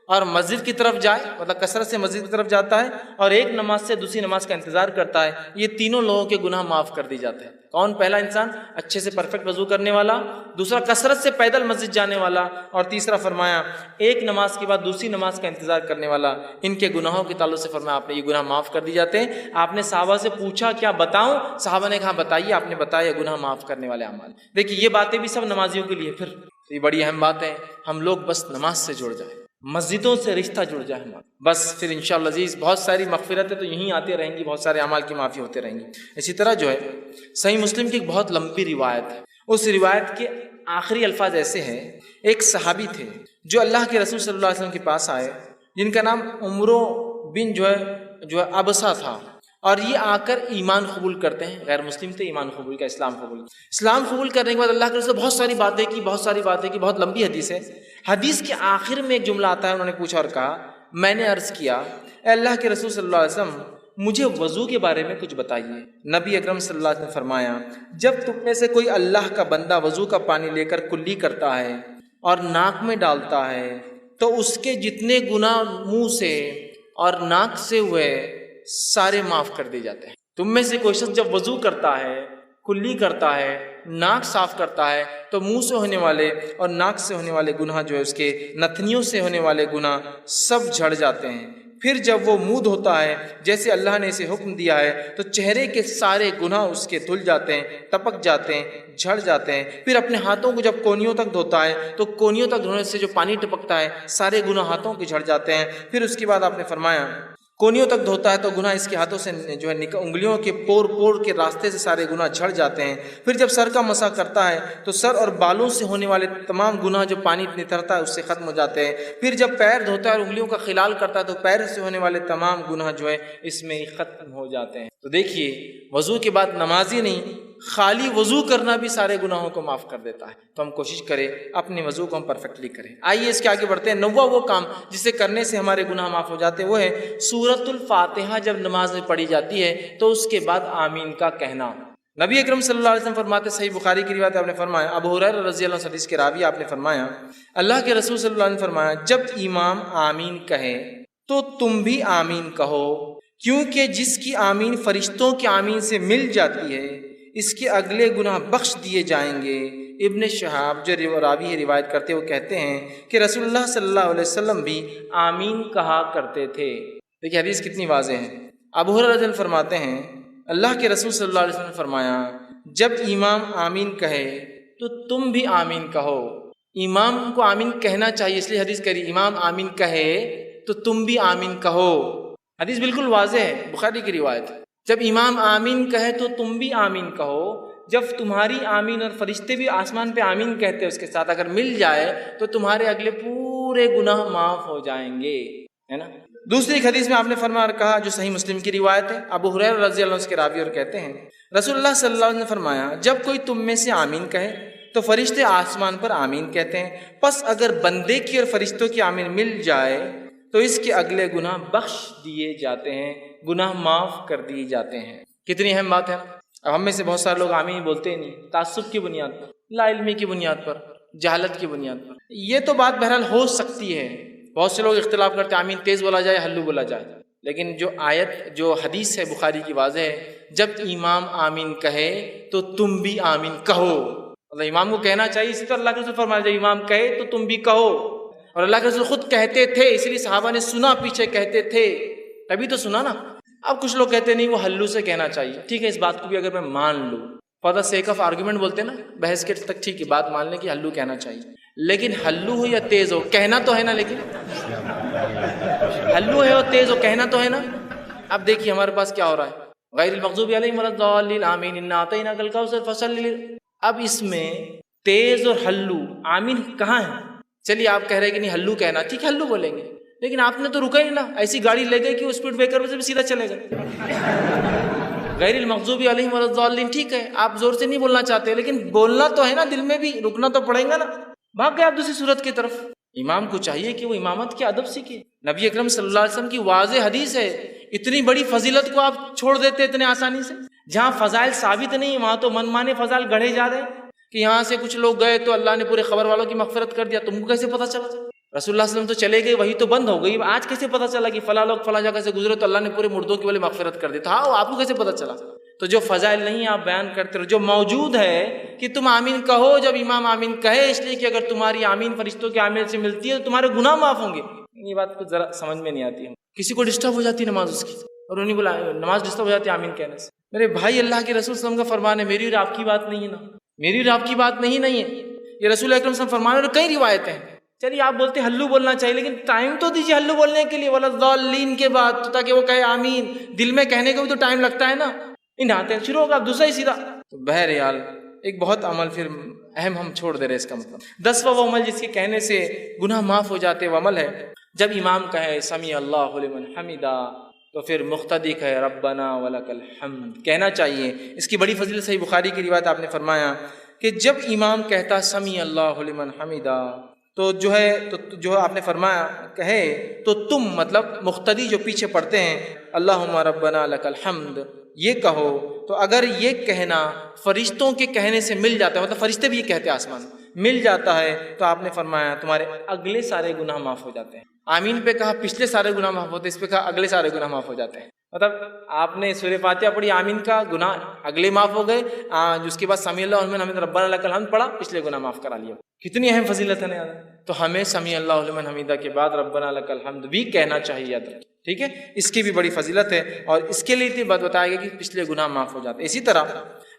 اور مسجد کی طرف جائے مطلب کثرت سے مسجد کی طرف جاتا ہے اور ایک نماز سے دوسری نماز کا انتظار کرتا ہے یہ تینوں لوگوں کے گناہ معاف کر دی جاتے ہیں. کون؟ پہلا انسان اچھے سے پرفیکٹ وضو کرنے والا، دوسرا کثرت سے پیدل مسجد جانے والا، اور تیسرا فرمایا ایک نماز کے بعد دوسری نماز کا انتظار کرنے والا. ان کے گناہوں کے تعلق سے فرمایا آپ نے یہ گناہ معاف کر دی جاتے ہیں. آپ نے صحابہ سے پوچھا کیا بتاؤں؟ صحابہ نے کہا بتائیے. آپ نے بتایا گناہ معاف کرنے والے اعمال. دیکھیے یہ باتیں بھی سب نمازیوں کے لیے. پھر یہ بڑی اہم بات ہے ہم لوگ بس نماز سے جڑ جائیں، مسجدوں سے رشتہ جڑ جائے ہمارا، بس پھر انشاءاللہ عزیز بہت ساری مغفرتیں تو یہیں آتے رہیں گی، بہت سارے اعمال کی معافی ہوتے رہیں گی. اسی طرح جو ہے صحیح مسلم کی ایک بہت لمبی روایت ہے، اس روایت کے آخری الفاظ ایسے ہیں. ایک صحابی تھے جو اللہ کے رسول صلی اللہ علیہ وسلم کے پاس آئے جن کا نام عمرو بن جو ہے ابسا تھا، اور یہ آ کر ایمان قبول کرتے ہیں. غیر مسلم تھے، ایمان قبول کا، اسلام قبول کرنے کے بعد اللہ کے رسول بہت ساری باتیں کی، بہت لمبی حدیث ہے. حدیث کے آخر میں ایک جملہ آتا ہے، انہوں نے پوچھا اور کہا میں نے عرض کیا اے اللہ کے رسول صلی اللہ علیہ وسلم مجھے وضو کے بارے میں کچھ بتائیے. نبی اکرم صلی اللہ علیہ وسلم نے فرمایا جب تم میں سے کوئی اللہ کا بندہ وضو کا پانی لے کر کلی کرتا ہے اور ناک میں ڈالتا ہے تو اس کے جتنے گناہ منہ سے اور ناک سے ہوئے سارے معاف کر دیے جاتے ہیں. تم میں سے کوئی شخص جب وضو کرتا ہے، کلی کرتا ہے، ناک صاف کرتا ہے تو منہ سے ہونے والے اور ناک سے ہونے والے گناہ جو ہے اس کے نتنیوں سے ہونے والے گناہ سب جھڑ جاتے ہیں. پھر جب وہ منہ دھوتا ہے جیسے اللہ نے اسے حکم دیا ہے تو چہرے کے سارے گناہ اس کے دھل جاتے ہیں، ٹپک جاتے ہیں، جھڑ جاتے ہیں. پھر اپنے ہاتھوں کو جب کونیوں تک دھوتا ہے تو کونیوں تک دھونے سے جو پانی ٹپکتا ہے سارے گناہ ہاتھوں کے جھڑ جاتے ہیں. پھر اس کے بعد آپ نے فرمایا کونیوں تک دھوتا ہے تو گناہ اس کے ہاتھوں سے جو ہے انگلیوں کے پور کے راستے سے سارے گناہ جھڑ جاتے ہیں. پھر جب سر کا مسح کرتا ہے تو سر اور بالوں سے ہونے والے تمام گناہ جو پانی نترتا ہے اس سے ختم ہو جاتے ہیں. پھر جب پیر دھوتا ہے اور انگلیوں کا خلال کرتا ہے تو پیر سے ہونے والے تمام گناہ جو ہے اس میں ختم ہو جاتے ہیں. تو دیکھیے وضو کے بعد نماز ہی نہیں، خالی وضو کرنا بھی سارے گناہوں کو معاف کر دیتا ہے. تو ہم کوشش کریں اپنے وضو کو ہم پرفیکٹلی کریں. آئیے اس کے آگے بڑھتے ہیں. نواں وہ کام جسے کرنے سے ہمارے گناہ معاف ہو جاتے ہیں وہ ہے سورۃ الفاتحہ جب نماز میں پڑھی جاتی ہے تو اس کے بعد آمین کا کہنا. نبی اکرم صلی اللہ علیہ وسلم فرماتے، صحیح بخاری کی روایت آپ نے فرمایا، ابو ہریرہ رضی اللہ عنہ حدیث کے راوی آپ نے فرمایا اللہ کے رسول صلی اللہ علیہ وسلم فرمایا جب امام آمین کہے تو تم بھی آمین کہو، کیونکہ جس کی آمین فرشتوں کی آمین سے مل جاتی ہے اس کے اگلے گناہ بخش دیے جائیں گے ابن شہاب جو راوی روایت کرتے وہ کہتے ہیں کہ رسول اللہ صلی اللہ علیہ وسلم بھی آمین کہا کرتے تھے۔ دیکھیے حدیث کتنی واضح ہے۔ ابو ہریرہ رضی اللہ عنہ فرماتے ہیں اللہ کے رسول صلی اللہ علیہ وسلم نے فرمایا جب امام آمین کہے تو تم بھی آمین کہو۔ امام کو آمین کہنا چاہیے، اس لیے حدیث کہی امام آمین کہے تو تم بھی آمین کہو۔ حدیث بالکل واضح ہے، بخاری کی روایت ہے۔ جب امام آمین کہے تو تم بھی آمین کہو، جب تمہاری آمین اور فرشتے بھی آسمان پہ آمین کہتے ہیں اس کے ساتھ اگر مل جائے تو تمہارے اگلے پورے گناہ معاف ہو جائیں گے، ہے نا۔ دوسری ایک حدیث میں آپ نے فرمایا کہا جو صحیح مسلم کی روایت ہے، ابو ہریرہ رضی اللہ عنہ اس کے راوی اور کہتے ہیں رسول اللہ صلی اللہ علیہ وسلم نے فرمایا جب کوئی تم میں سے آمین کہے تو فرشتے آسمان پر آمین کہتے ہیں، پس اگر بندے کی اور فرشتوں کی آمین مل جائے تو اس کے اگلے گناہ بخش دیے جاتے ہیں، گناہ معاف کر دیے جاتے ہیں۔ کتنی اہم بات ہے۔ اب ہم میں سے بہت سارے لوگ آمین بولتے ہی نہیں، تعصب کی بنیاد پر، لا علمی کی بنیاد پر، جہالت کی بنیاد پر۔ یہ تو بات بہرحال ہو سکتی ہے، بہت سے لوگ اختلاف کرتے ہیں آمین تیز بولا جائے ہلو بولا جائے، لیکن جو آیت جو حدیث ہے بخاری کی واضح ہے جب امام آمین کہے تو تم بھی آمین کہو۔ مطلب امام کو کہنا چاہیے، اسی طرح اللہ کے رسول فرمایا جب امام کہے تو تم بھی کہو، اور اللہ کے رسول خود کہتے تھے، اس لیے صحابہ نے سنا، پیچھے کہتے تھے تبھی تو سنا نا۔ اب کچھ لوگ کہتے نہیں وہ ہلو سے کہنا چاہیے، ٹھیک ہے اس بات کو بھی اگر میں مان لوں، for the sake of argument بولتے ہیں نا، بحث کے تک ٹھیک ہے بات مان لیں کہ ہلو کہنا چاہیے، لیکن ہلو ہو یا تیز ہو کہنا تو ہے نا، لیکن ہلو ہے اور تیز ہو کہنا تو ہے نا۔ اب دیکھیے ہمارے پاس کیا ہو رہا ہے، غیر المغضوب علیہم ولا الضالین آمین انا اعطیناک الکوثر فصلی۔ اب اس میں تیز اور ہلو آمین کہاں ہے؟ چلیے آپ کہہ رہے ہیں کہ نہیں ہلو کہنا، ٹھیک ہے ہلو بولیں گے، لیکن آپ نے تو رکا ہی نا، ایسی گاڑی لے گئے کہ وہ اسپیڈ بریکر سے بھی سیدھا چلے گا۔ غیر المغضوب علیہم ولا الضالین، ٹھیک ہے آپ زور سے نہیں بولنا چاہتے لیکن بولنا تو ہے نا، دل میں بھی رکنا تو پڑے گا نا۔ بھاگ گئے آپ دوسری صورت کی طرف۔ امام کو چاہیے کہ وہ امامت کے ادب سیکھے، نبی اکرم صلی اللہ علیہ وسلم کی واضح حدیث ہے، اتنی بڑی فضیلت کو آپ چھوڑ دیتے اتنے آسانی سے۔ جہاں فضائل ثابت نہیں وہاں تو من مانے فضائل گڑھے جا رہے ہیں کہ یہاں سے کچھ لوگ گئے تو اللہ نے پورے خبر والوں کی مغفرت کر دیا، تم کو کیسے پتہ چلا؟ رسول اللہ صلی اللہ علیہ وسلم تو چلے گئے، وہی تو بند ہو گئی، آج کیسے پتہ چلا کہ فلاں لوگ فلاں جگہ سے گزرے تو اللہ نے پورے مردوں کی والے مغفرت کر دی؟ تو ہاں آپ کو کیسے پتہ چلا؟ تو جو فضائل نہیں آپ بیان کرتے رہو، جو موجود ہے کہ تم آمین کہو جب امام آمین کہے، اس لیے کہ اگر تمہاری آمین فرشتوں کے آمین سے ملتی ہے تو تمہارے گناہ معاف ہوں گے۔ یہ بات کچھ ذرا سمجھ میں نہیں آتی ہے، کسی کو ڈسٹرب ہو جاتی ہے نماز اس کی، اور انہیں بولا نماز ڈسٹرب ہو جاتی ہے آمین کہنے سے۔ میرے بھائی اللہ کے رسول صلی اللہ علیہ وسلم کا فرمان ہے، میری اور آپ کی بات نہیں ہے نا، میری اور آپ کی بات نہیں ہے، یہ رسول اکرم صلی اللہ علیہ وسلم فرمان ہے اور کئی روایتیں ہیں۔ چلیے آپ بولتے ہیں ہلو بولنا چاہیے، لیکن ٹائم تو دیجیے ہلو بولنے کے لیے، ولا الضالین کے بعد، تاکہ وہ کہے آمین، دل میں کہنے کو بھی تو ٹائم لگتا ہے نا۔ ان آتے شروع ہوگا دوسرا ہی سیدھا۔ تو بہرحال ایک بہت عمل پھر اہم ہم چھوڑ دے رہے، اس کا مطلب 10واں وہ عمل جس کے کہنے سے گناہ معاف ہو جاتے وہ عمل ہے جب امام کہے سمیع اللہ لمن حمدہ تو پھر مقتدی کہے ربنا ولک الحمد کہنا چاہیے۔ اس کی بڑی فضیلت صحیح بخاری کی روایت آپ نے فرمایا کہ جب امام کہتا سمیع اللہ لمن حمدہ تو جو آپ نے فرمایا کہے تو تم مطلب مقتدی جو پیچھے پڑھتے ہیں اللہم ربنا لک الحمد یہ کہو، تو اگر یہ کہنا فرشتوں کے کہنے سے مل جاتا ہے، مطلب فرشتے بھی یہ کہتے ہیں آسمان مل جاتا ہے، تو آپ نے فرمایا تمہارے اگلے سارے گناہ معاف ہو جاتے ہیں۔ آمین پہ کہا پچھلے سارے گناہ معاف ہوتے ہیں، اس پہ کہا اگلے سارے گناہ معاف ہو جاتے ہیں۔ مطلب آپ نے سورہ فاتحہ پڑھی، آمین کا گناہ اگلے معاف ہو گئے، اس کے بعد سمیع اللہ لمن حمدہ ربنا لک الحمد پڑھا، پچھلے گناہ معاف کرا لیا۔ کتنی اہم فضیلت ہے نا۔ تو ہمیں سمیع اللہ لمن حمدہ کے بعد ربنا لک الحمد بھی کہنا چاہیے، یاد رکھیں، ٹھیک ہے۔ اس کی بھی بڑی فضیلت ہے اور اس کے لیے بات بتایا گیا کہ پچھلے گناہ معاف ہو جاتے ہیں۔ اسی طرح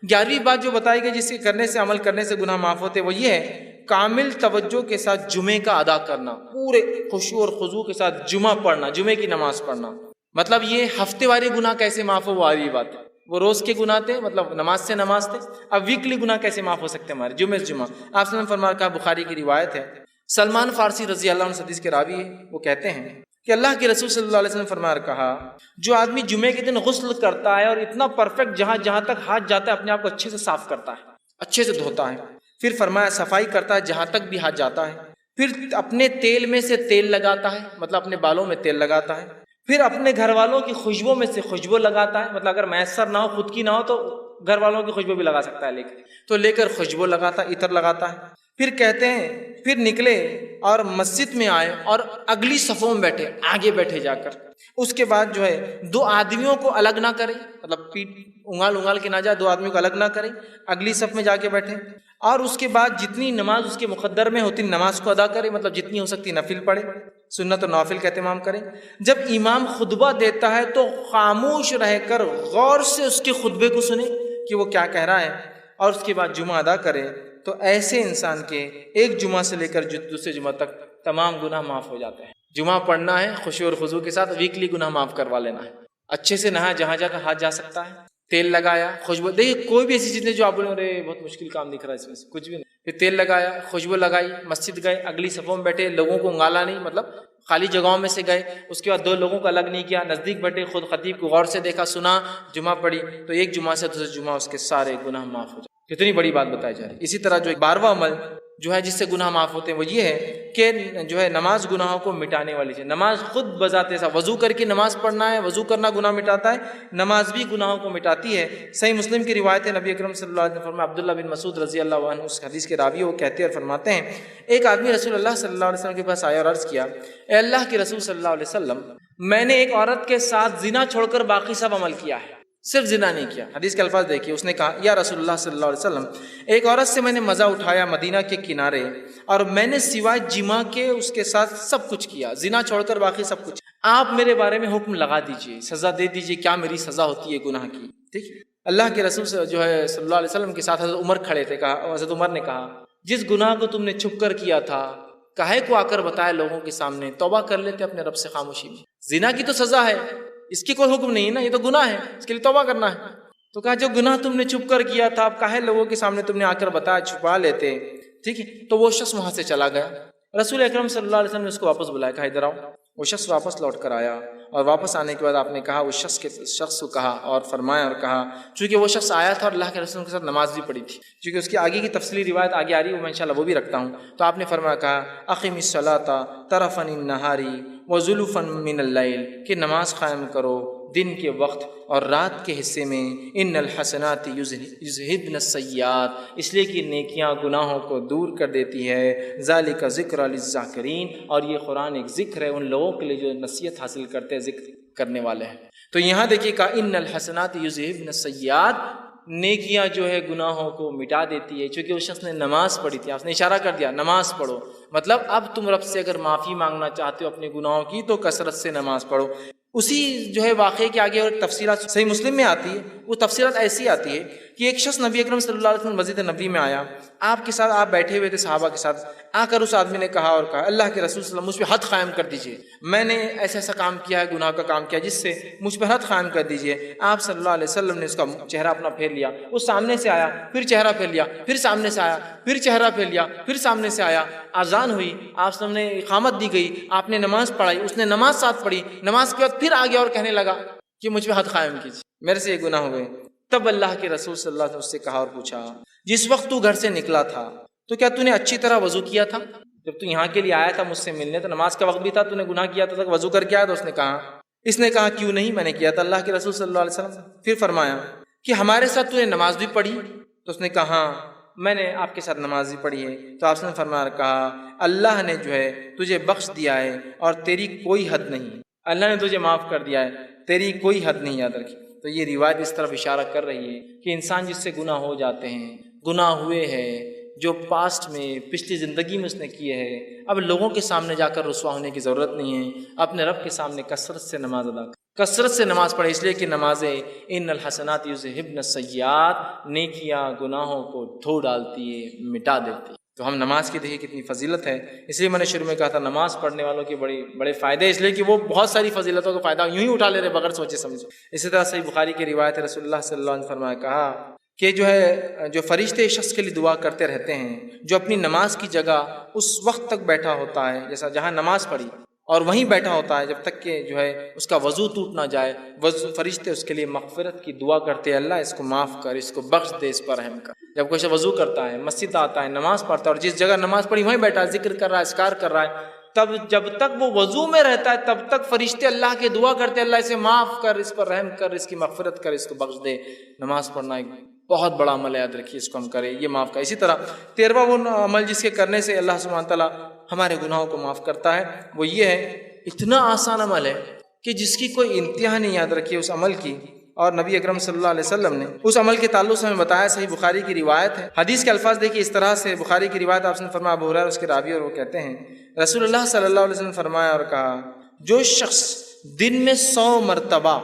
11ویں بات جو بتائی گئی جس کے کرنے سے عمل کرنے سے گناہ معاف ہوتے وہ یہ ہے کامل توجہ کے ساتھ جمعے کا ادا کرنا، پورے خشوع اور خضوع کے ساتھ جمعہ پڑھنا، جمعے کی نماز پڑھنا۔ مطلب یہ ہفتے والے گناہ کیسے معاف ہو وہ آگے بات ہے، وہ روز کے گناہ تھے، مطلب نماز سے نماز تھے، اب ویکلی گناہ کیسے معاف ہو سکتے ہیں ہمارے جمعے سے جمعہ۔ آپ صلی اللہ علیہ وسلم فرمایا، کہا بخاری کی روایت ہے، سلمان فارسی رضی اللہ عنہ حدیث کے راوی ہے، وہ کہتے ہیں کہ اللہ کے رسول صلی اللہ علیہ وسلم فرمایا کہا جو آدمی جمعے کے دن غسل کرتا ہے اور اتنا پرفیکٹ جہاں تک ہاتھ جاتا ہے اپنے آپ کو اچھے سے صاف کرتا ہے، اچھے سے دھوتا ہے، پھر فرمایا صفائی کرتا ہے جہاں تک بھی ہاتھ جاتا ہے، پھر اپنے تیل میں سے تیل لگاتا ہے، مطلب اپنے بالوں میں تیل لگاتا ہے، پھر اپنے گھر والوں کی خوشبو میں سے خوشبو لگاتا ہے، مطلب اگر میسر نہ ہو خود کی نہ ہو تو گھر والوں کی خوشبو بھی لگا سکتا ہے، لے کر خوشبو لگاتا ہے، عطر لگاتا ہے، پھر کہتے ہیں پھر نکلے اور مسجد میں آئے اور اگلی صفوں میں بیٹھے، آگے بیٹھے جا کر، اس کے بعد جو ہے دو آدمیوں کو الگ نہ کرے، مطلب پیٹ انگال کے نہ جائے، دو آدمیوں کو الگ نہ کرے، اگلی صف میں جا کے بیٹھے، اور اس کے بعد جتنی نماز اس کے مقدر میں ہوتی نماز کو ادا کرے، مطلب جتنی ہو سکتی نفل پڑھے، سنت و نوافل کا اہتمام کریں۔ جب امام خطبہ دیتا ہے تو خاموش رہ کر غور سے اس کے خطبے کو سنیں کہ وہ کیا کہہ رہا ہے، اور اس کے بعد جمعہ ادا کرے۔ تو ایسے انسان کے ایک جمعہ سے لے کر دوسرے جمعہ تک تمام گناہ معاف ہو جاتے ہیں۔ جمعہ پڑھنا ہے خشوع اور خضوع کے ساتھ، ویکلی گناہ معاف کروا لینا ہے، اچھے سے نہا، جہاں جہاں ہاتھ جا سکتا ہے، تیل لگایا، خوشبو، دیکھیے کوئی بھی ایسی چیزیں جو آپ بولیں رہے بہت مشکل کام دکھ رہا ہے اس میں سے، کچھ بھی نہیں، پھر تیل لگایا، خوشبو لگائی، مسجد گئے، اگلی صفوں میں بیٹھے، لوگوں کو انگالا نہیں، مطلب خالی جگہوں میں سے گئے، اس کے بعد دو لوگوں کو الگ نہیں کیا، نزدیک بیٹھے، خود خطیب کو غور سے دیکھا، سنا، جمعہ پڑھی، تو ایک جمعہ سے دوسرے جمعہ اس کے سارے گناہ معاف ہو جائے۔ کتنی بڑی بات بتائی جا رہی ہے۔ اسی طرح جو 12واں عمل جو ہے جس سے گناہ معاف ہوتے ہیں وہ یہ ہے کہ جو ہے نماز گناہوں کو مٹانے والی چیز۔ نماز خود بذات ایسا وضو کر کے نماز پڑھنا ہے، وضو کرنا گناہ مٹاتا ہے، نماز بھی گناہوں کو مٹاتی ہے۔ صحیح مسلم کی روایت ہے، نبی اکرم صلی اللہ علیہ وسلم فرمایا، عبداللہ بن مسعود رضی اللہ عنہ اس حدیث کے راوی، وہ کہتے ہیں اور فرماتے ہیں، ایک آدمی رسول اللہ صلی اللہ علیہ وسلم کے پاس آیا اور عرض کیا، اے اللہ کے رسول صلی اللہ علیہ وسلم، میں نے ایک عورت کے ساتھ زنا چھوڑ کر باقی سب عمل کیا ہے، صرف زنا نہیں کیا۔ حدیث کے الفاظ دیکھیے، اس نے کہا، یا رسول اللہ صلی اللہ علیہ وسلم، ایک عورت سے میں نے مزہ اٹھایا مدینہ کے کنارے، اور میں نے سوائے جماع کے اس کے ساتھ سب کچھ کیا، زنا چھوڑ کر باقی سب کچھ۔ آپ میرے بارے میں حکم لگا دیجئے، سزا دے دیجئے، کیا میری سزا ہوتی ہے گناہ کی؟ ٹھیک۔ اللہ کے رسول جو ہے صلی اللہ علیہ وسلم کے ساتھ حضرت عمر کھڑے تھے، کہا، حضرت عمر نے کہا، جس گناہ کو تم نے چھپ کر کیا تھا، کاہے کو آ کر بتایا لوگوں کے سامنے، توبہ کر لیتے اپنے رب سے خاموشی میں۔ زنا کی تو سزا ہے، اس کی کوئی حکم نہیں نا، یہ تو گناہ ہے، اس کے لیے توبہ کرنا ہے۔ تو کہا، جو گناہ تم نے چھپ کر کیا تھا، اب کاہے لوگوں کے سامنے تم نے آ کر بتایا، چھپا لیتے، ٹھیک ہے۔ تو وہ شخص وہاں سے چلا گیا، رسول اکرم صلی اللہ علیہ وسلم نے اس کو واپس بلایا، کہا ادھر آؤ۔ وہ شخص واپس لوٹ کر آیا، اور واپس آنے کے بعد آپ نے کہا، اس شخص کو کہا اور فرمایا اور کہا، چونکہ وہ شخص آیا تھا اور اللہ کے رسول کے ساتھ نماز بھی پڑھی تھی، چونکہ اس کی آگے کی تفصیلی روایت آگے آ رہی ہے، وہ میں انشاءاللہ وہ بھی رکھتا ہوں۔ تو آپ نے فرمایا، کہا، اقم الصلاۃ طرفا النہار وزلفا من اللیل، کہ نماز قائم کرو دن کے وقت اور رات کے حصے میں، ان الحسنات یذہبن السیئات، اس لیے کہ نیکیاں گناہوں کو دور کر دیتی ہے، ذالک ذکر للذاکرین، اور یہ قرآن ایک ذکر ہے ان لوگوں کے لیے جو نصیحت حاصل کرتے ہیں، ذکر کرنے والے ہیں۔ تو یہاں دیکھیے کہا، ان الحسنات یذہبن السیئات، نیکیاں جو ہے گناہوں کو مٹا دیتی ہے، چونکہ اس شخص نے نماز پڑھی تھی، آپ نے اشارہ کر دیا نماز پڑھو، مطلب اب تم رب سے اگر معافی مانگنا چاہتے ہو اپنے گناہوں کی تو کثرت سے نماز پڑھو۔ اسی جو ہے واقعے کے آگے اور تفصیلات صحیح مسلم میں آتی ہے، وہ تفصیلات ایسی آتی ہے کہ ایک شخص نبی اکرم صلی اللہ علیہ وسلم مسجد نبی میں آیا، آپ کے ساتھ آپ بیٹھے ہوئے تھے صحابہ کے ساتھ، آ کر اس آدمی نے کہا اور کہا، اللہ کے رسول صلی اللہ علیہ وسلم، مجھ پہ حد قائم کر دیجئے، میں نے ایسا ایسا کام کیا ہے، گناہ کا کام کیا جس سے مجھ پہ حد قائم کر دیجئے۔ آپ صلی اللہ علیہ وسلم نے اس کا چہرہ اپنا پھیر لیا، وہ سامنے سے آیا، پھر چہرہ پھیر لیا، پھر سامنے سے آیا، پھر چہرہ پھیر لیا، پھر سامنے سے آیا، اذان ہوئی، آپ صلی اللہ علیہ وسلم نے اقامت دی گئی، آپ نے نماز پڑھائی، اس نے نماز ساتھ پڑھی، نماز کے بعد پھر آ گیا اور کہنے لگا کہ مجھ پہ حد قائم کیجیے، میرے سے یہ گناہ ہو گئے۔ تب اللہ کے رسول صلی اللہ علیہ وسلم اس سے کہا اور پوچھا، جس وقت تو گھر سے نکلا تھا تو کیا تو نے اچھی طرح وضو کیا تھا؟ جب تو یہاں کے لیے آیا تھا مجھ سے ملنے تو نماز کا وقت بھی تھا، تو نے گناہ کیا تھا، وضو کر کے آیا؟ تو اس نے کہا کیوں نہیں، میں نے کیا تھا اللہ کے رسول صلی اللہ علیہ وسلم۔ پھر فرمایا کہ ہمارے ساتھ تو نے نماز بھی پڑھی؟ تو اس نے کہا ہاں میں نے آپ کے ساتھ نماز بھی پڑھی ہے۔ تو آپ نے فرمایا، کہا اللہ نے جو ہے تجھے بخش دیا ہے اور تیری کوئی حد نہیں، اللہ نے تجھے معاف کر دیا ہے، تیری کوئی حد نہیں، یاد رکھی۔ تو یہ روایت اس طرف اشارہ کر رہی ہے کہ انسان جس سے گناہ ہو جاتے ہیں، گناہ ہوئے ہیں جو پاسٹ میں پچھلی زندگی میں اس نے کیے ہیں، اب لوگوں کے سامنے جا کر رسوا ہونے کی ضرورت نہیں ہے، اپنے رب کے سامنے کثرت سے نماز ادا کر، کثرت سے نماز پڑھے، اس لیے کہ نمازیں ان الحسنات یذہبن السیئات، نیکیاں گناہوں کو دھو ڈالتی ہے، مٹا دیتی ہے۔ تو ہم نماز کی دیکھیے کتنی فضیلت ہے، اس لیے میں نے شروع میں کہا تھا نماز پڑھنے والوں کے بڑے فائدے، اس لیے کہ وہ بہت ساری فضیلتوں کا فائدہ یوں ہی اٹھا لے رہے بغیر سوچے سمجھے۔ اسی طرح صحیح بخاری کی روایت ہے، رسول اللہ صلی اللہ علیہ وسلم نے فرمایا، کہا کہ جو فرشتے اس شخص کے لیے دعا کرتے رہتے ہیں جو اپنی نماز کی جگہ اس وقت تک بیٹھا ہوتا ہے، جیسا جہاں نماز پڑھی اور وہیں بیٹھا ہوتا ہے جب تک کہ جو ہے اس کا وضو ٹوٹ نہ جائے، فرشتے اس کے لیے مغفرت کی دعا کرتے ہیں، اللہ اس کو معاف کر، اس کو بخش دے، اس پر رحم کر۔ جب کوئی وضو کرتا ہے، مسجد آتا ہے، نماز پڑھتا ہے اور جس جگہ نماز پڑھی وہیں بیٹھا ہے، ذکر کر رہا ہے، اذکار کر رہا ہے، تب جب تک وہ وضو میں رہتا ہے تب تک فرشتے اللہ کے دعا کرتے ہیں، اللہ اسے معاف کر، اس پر رحم کر، اس کی مغفرت کر، اس کو بخش دے۔ نماز پڑھنا ایک بہت بڑا عمل ہے، یاد رکھیے، اس کو ہم کریں، یہ معاف کا۔ اسی طرح 13واں وہ عمل جس کے کرنے سے اللہ سبحانہ تعالیٰ ہمارے گناہوں کو معاف کرتا ہے، وہ یہ ہے، اتنا آسان عمل ہے کہ جس کی کوئی انتہا نہیں، یاد رکھیے اس عمل کی، اور نبی اکرم صلی اللہ علیہ وسلم نے اس عمل کے تعلق سے ہمیں بتایا، صحیح بخاری کی روایت ہے، حدیث کے الفاظ دیکھیے اس طرح سے، بخاری کی روایت آپ نے فرمایا، ابو ہریرہ اس کے راوی اور وہ کہتے ہیں رسول اللہ صلی اللہ علیہ وسلم نے فرمایا اور کہا، جو شخص دن میں 100 مرتبہ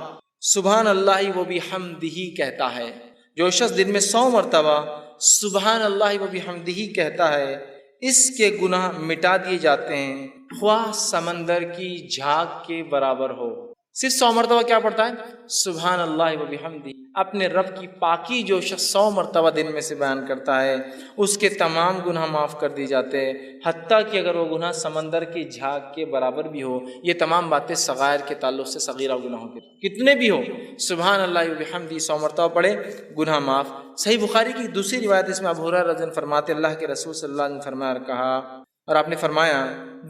سبحان اللہ و بحمدہ کہتا ہے، جو شخص دن میں 100 مرتبہ سبحان اللہ و بحمدہ کہتا ہے، اس کے گناہ مٹا دیے جاتے ہیں، خواہ سمندر کی جھاگ کے برابر ہو۔ صرف 100 مرتبہ کیا پڑھتا ہے؟ سبحان اللہ و بحمدہ۔ اپنے رب کی پاکی جو شخص 100 مرتبہ دن میں سے بیان کرتا ہے، اس کے تمام گناہ معاف کر دی جاتے ہیں، حتیٰ کہ اگر وہ گناہ سمندر کی جھاگ کے برابر بھی ہو۔ یہ تمام باتیں صغائر کے تعلق سے، صغیرہ گناہوں کے کتنے بھی ہو، سبحان اللہ و بحمدہ 100 مرتبہ پڑھے، گناہ معاف۔ صحیح بخاری کی دوسری روایت اس میں ابو ہریرہ رضی اللہ عنہ فرماتے، اللہ کے رسول صلی اللہ علیہ وسلم فرمایا اور کہا، اور آپ نے فرمایا،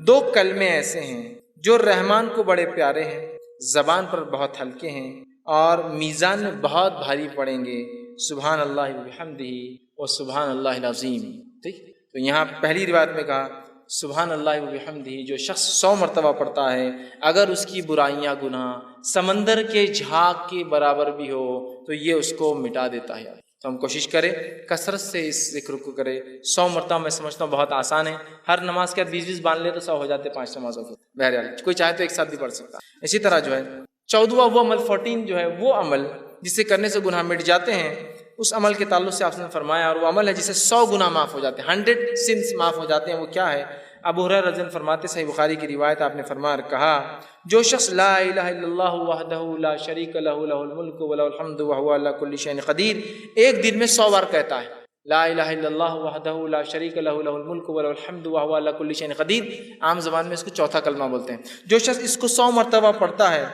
2 کلمے ایسے ہیں جو رحمان کو بڑے پیارے ہیں، زبان پر بہت ہلکے ہیں اور میزان میں بہت بھاری پڑیں گے، سبحان اللہ و بحمدہ و سبحان اللہ العظیم۔ ٹھیک، تو یہاں پہلی روایت میں کہا سبحان اللہ و بحمدہ، جو شخص 100 مرتبہ پڑھتا ہے، اگر اس کی برائیاں گناہ سمندر کے جھاگ کے برابر بھی ہو تو یہ اس کو مٹا دیتا ہے۔ تو ہم کوشش کریں کثرت سے اس ذکر کو کریں۔ 100 مرتبہ میں سمجھتا ہوں بہت آسان ہے، ہر نماز کے بعد 20 باندھ لے تو 100 ہو جاتے 5 نمازوں کے۔ بہرحال کوئی چاہے تو ایک ساتھ بھی پڑھ سکتا ہے۔ اسی طرح جو ہے 14واں وہ عمل 14 جو ہے وہ عمل جسے کرنے سے گناہ مٹ جاتے ہیں، اس عمل کے تعلق سے آپ نے فرمایا، اور وہ عمل ہے جسے 100 گناہ معاف ہو جاتے ہیں، 100 سنس معاف ہو جاتے ہیں۔ وہ کیا ہے؟ ابو ہریرہ رضی اللہ عنہ فرماتے، صحیح بخاری کی روایت، آپ نے فرمایا اور کہا، جو شخص لا الہ الا اللہ وحدہ لا شریک لہ لہ الملک ولہ الحمد وہو علی کل شیء قدیر، ایک دن میں 100 بار کہتا ہے لا الہ الا اللہ وحدہ لا شریک لہ لہ الملک ولہ الحمد وہو علی کل شیء قدیر، عام زبان میں اس کو چوتھا کلمہ بولتے ہیں۔ جو شخص اس کو 100 مرتبہ پڑھتا ہے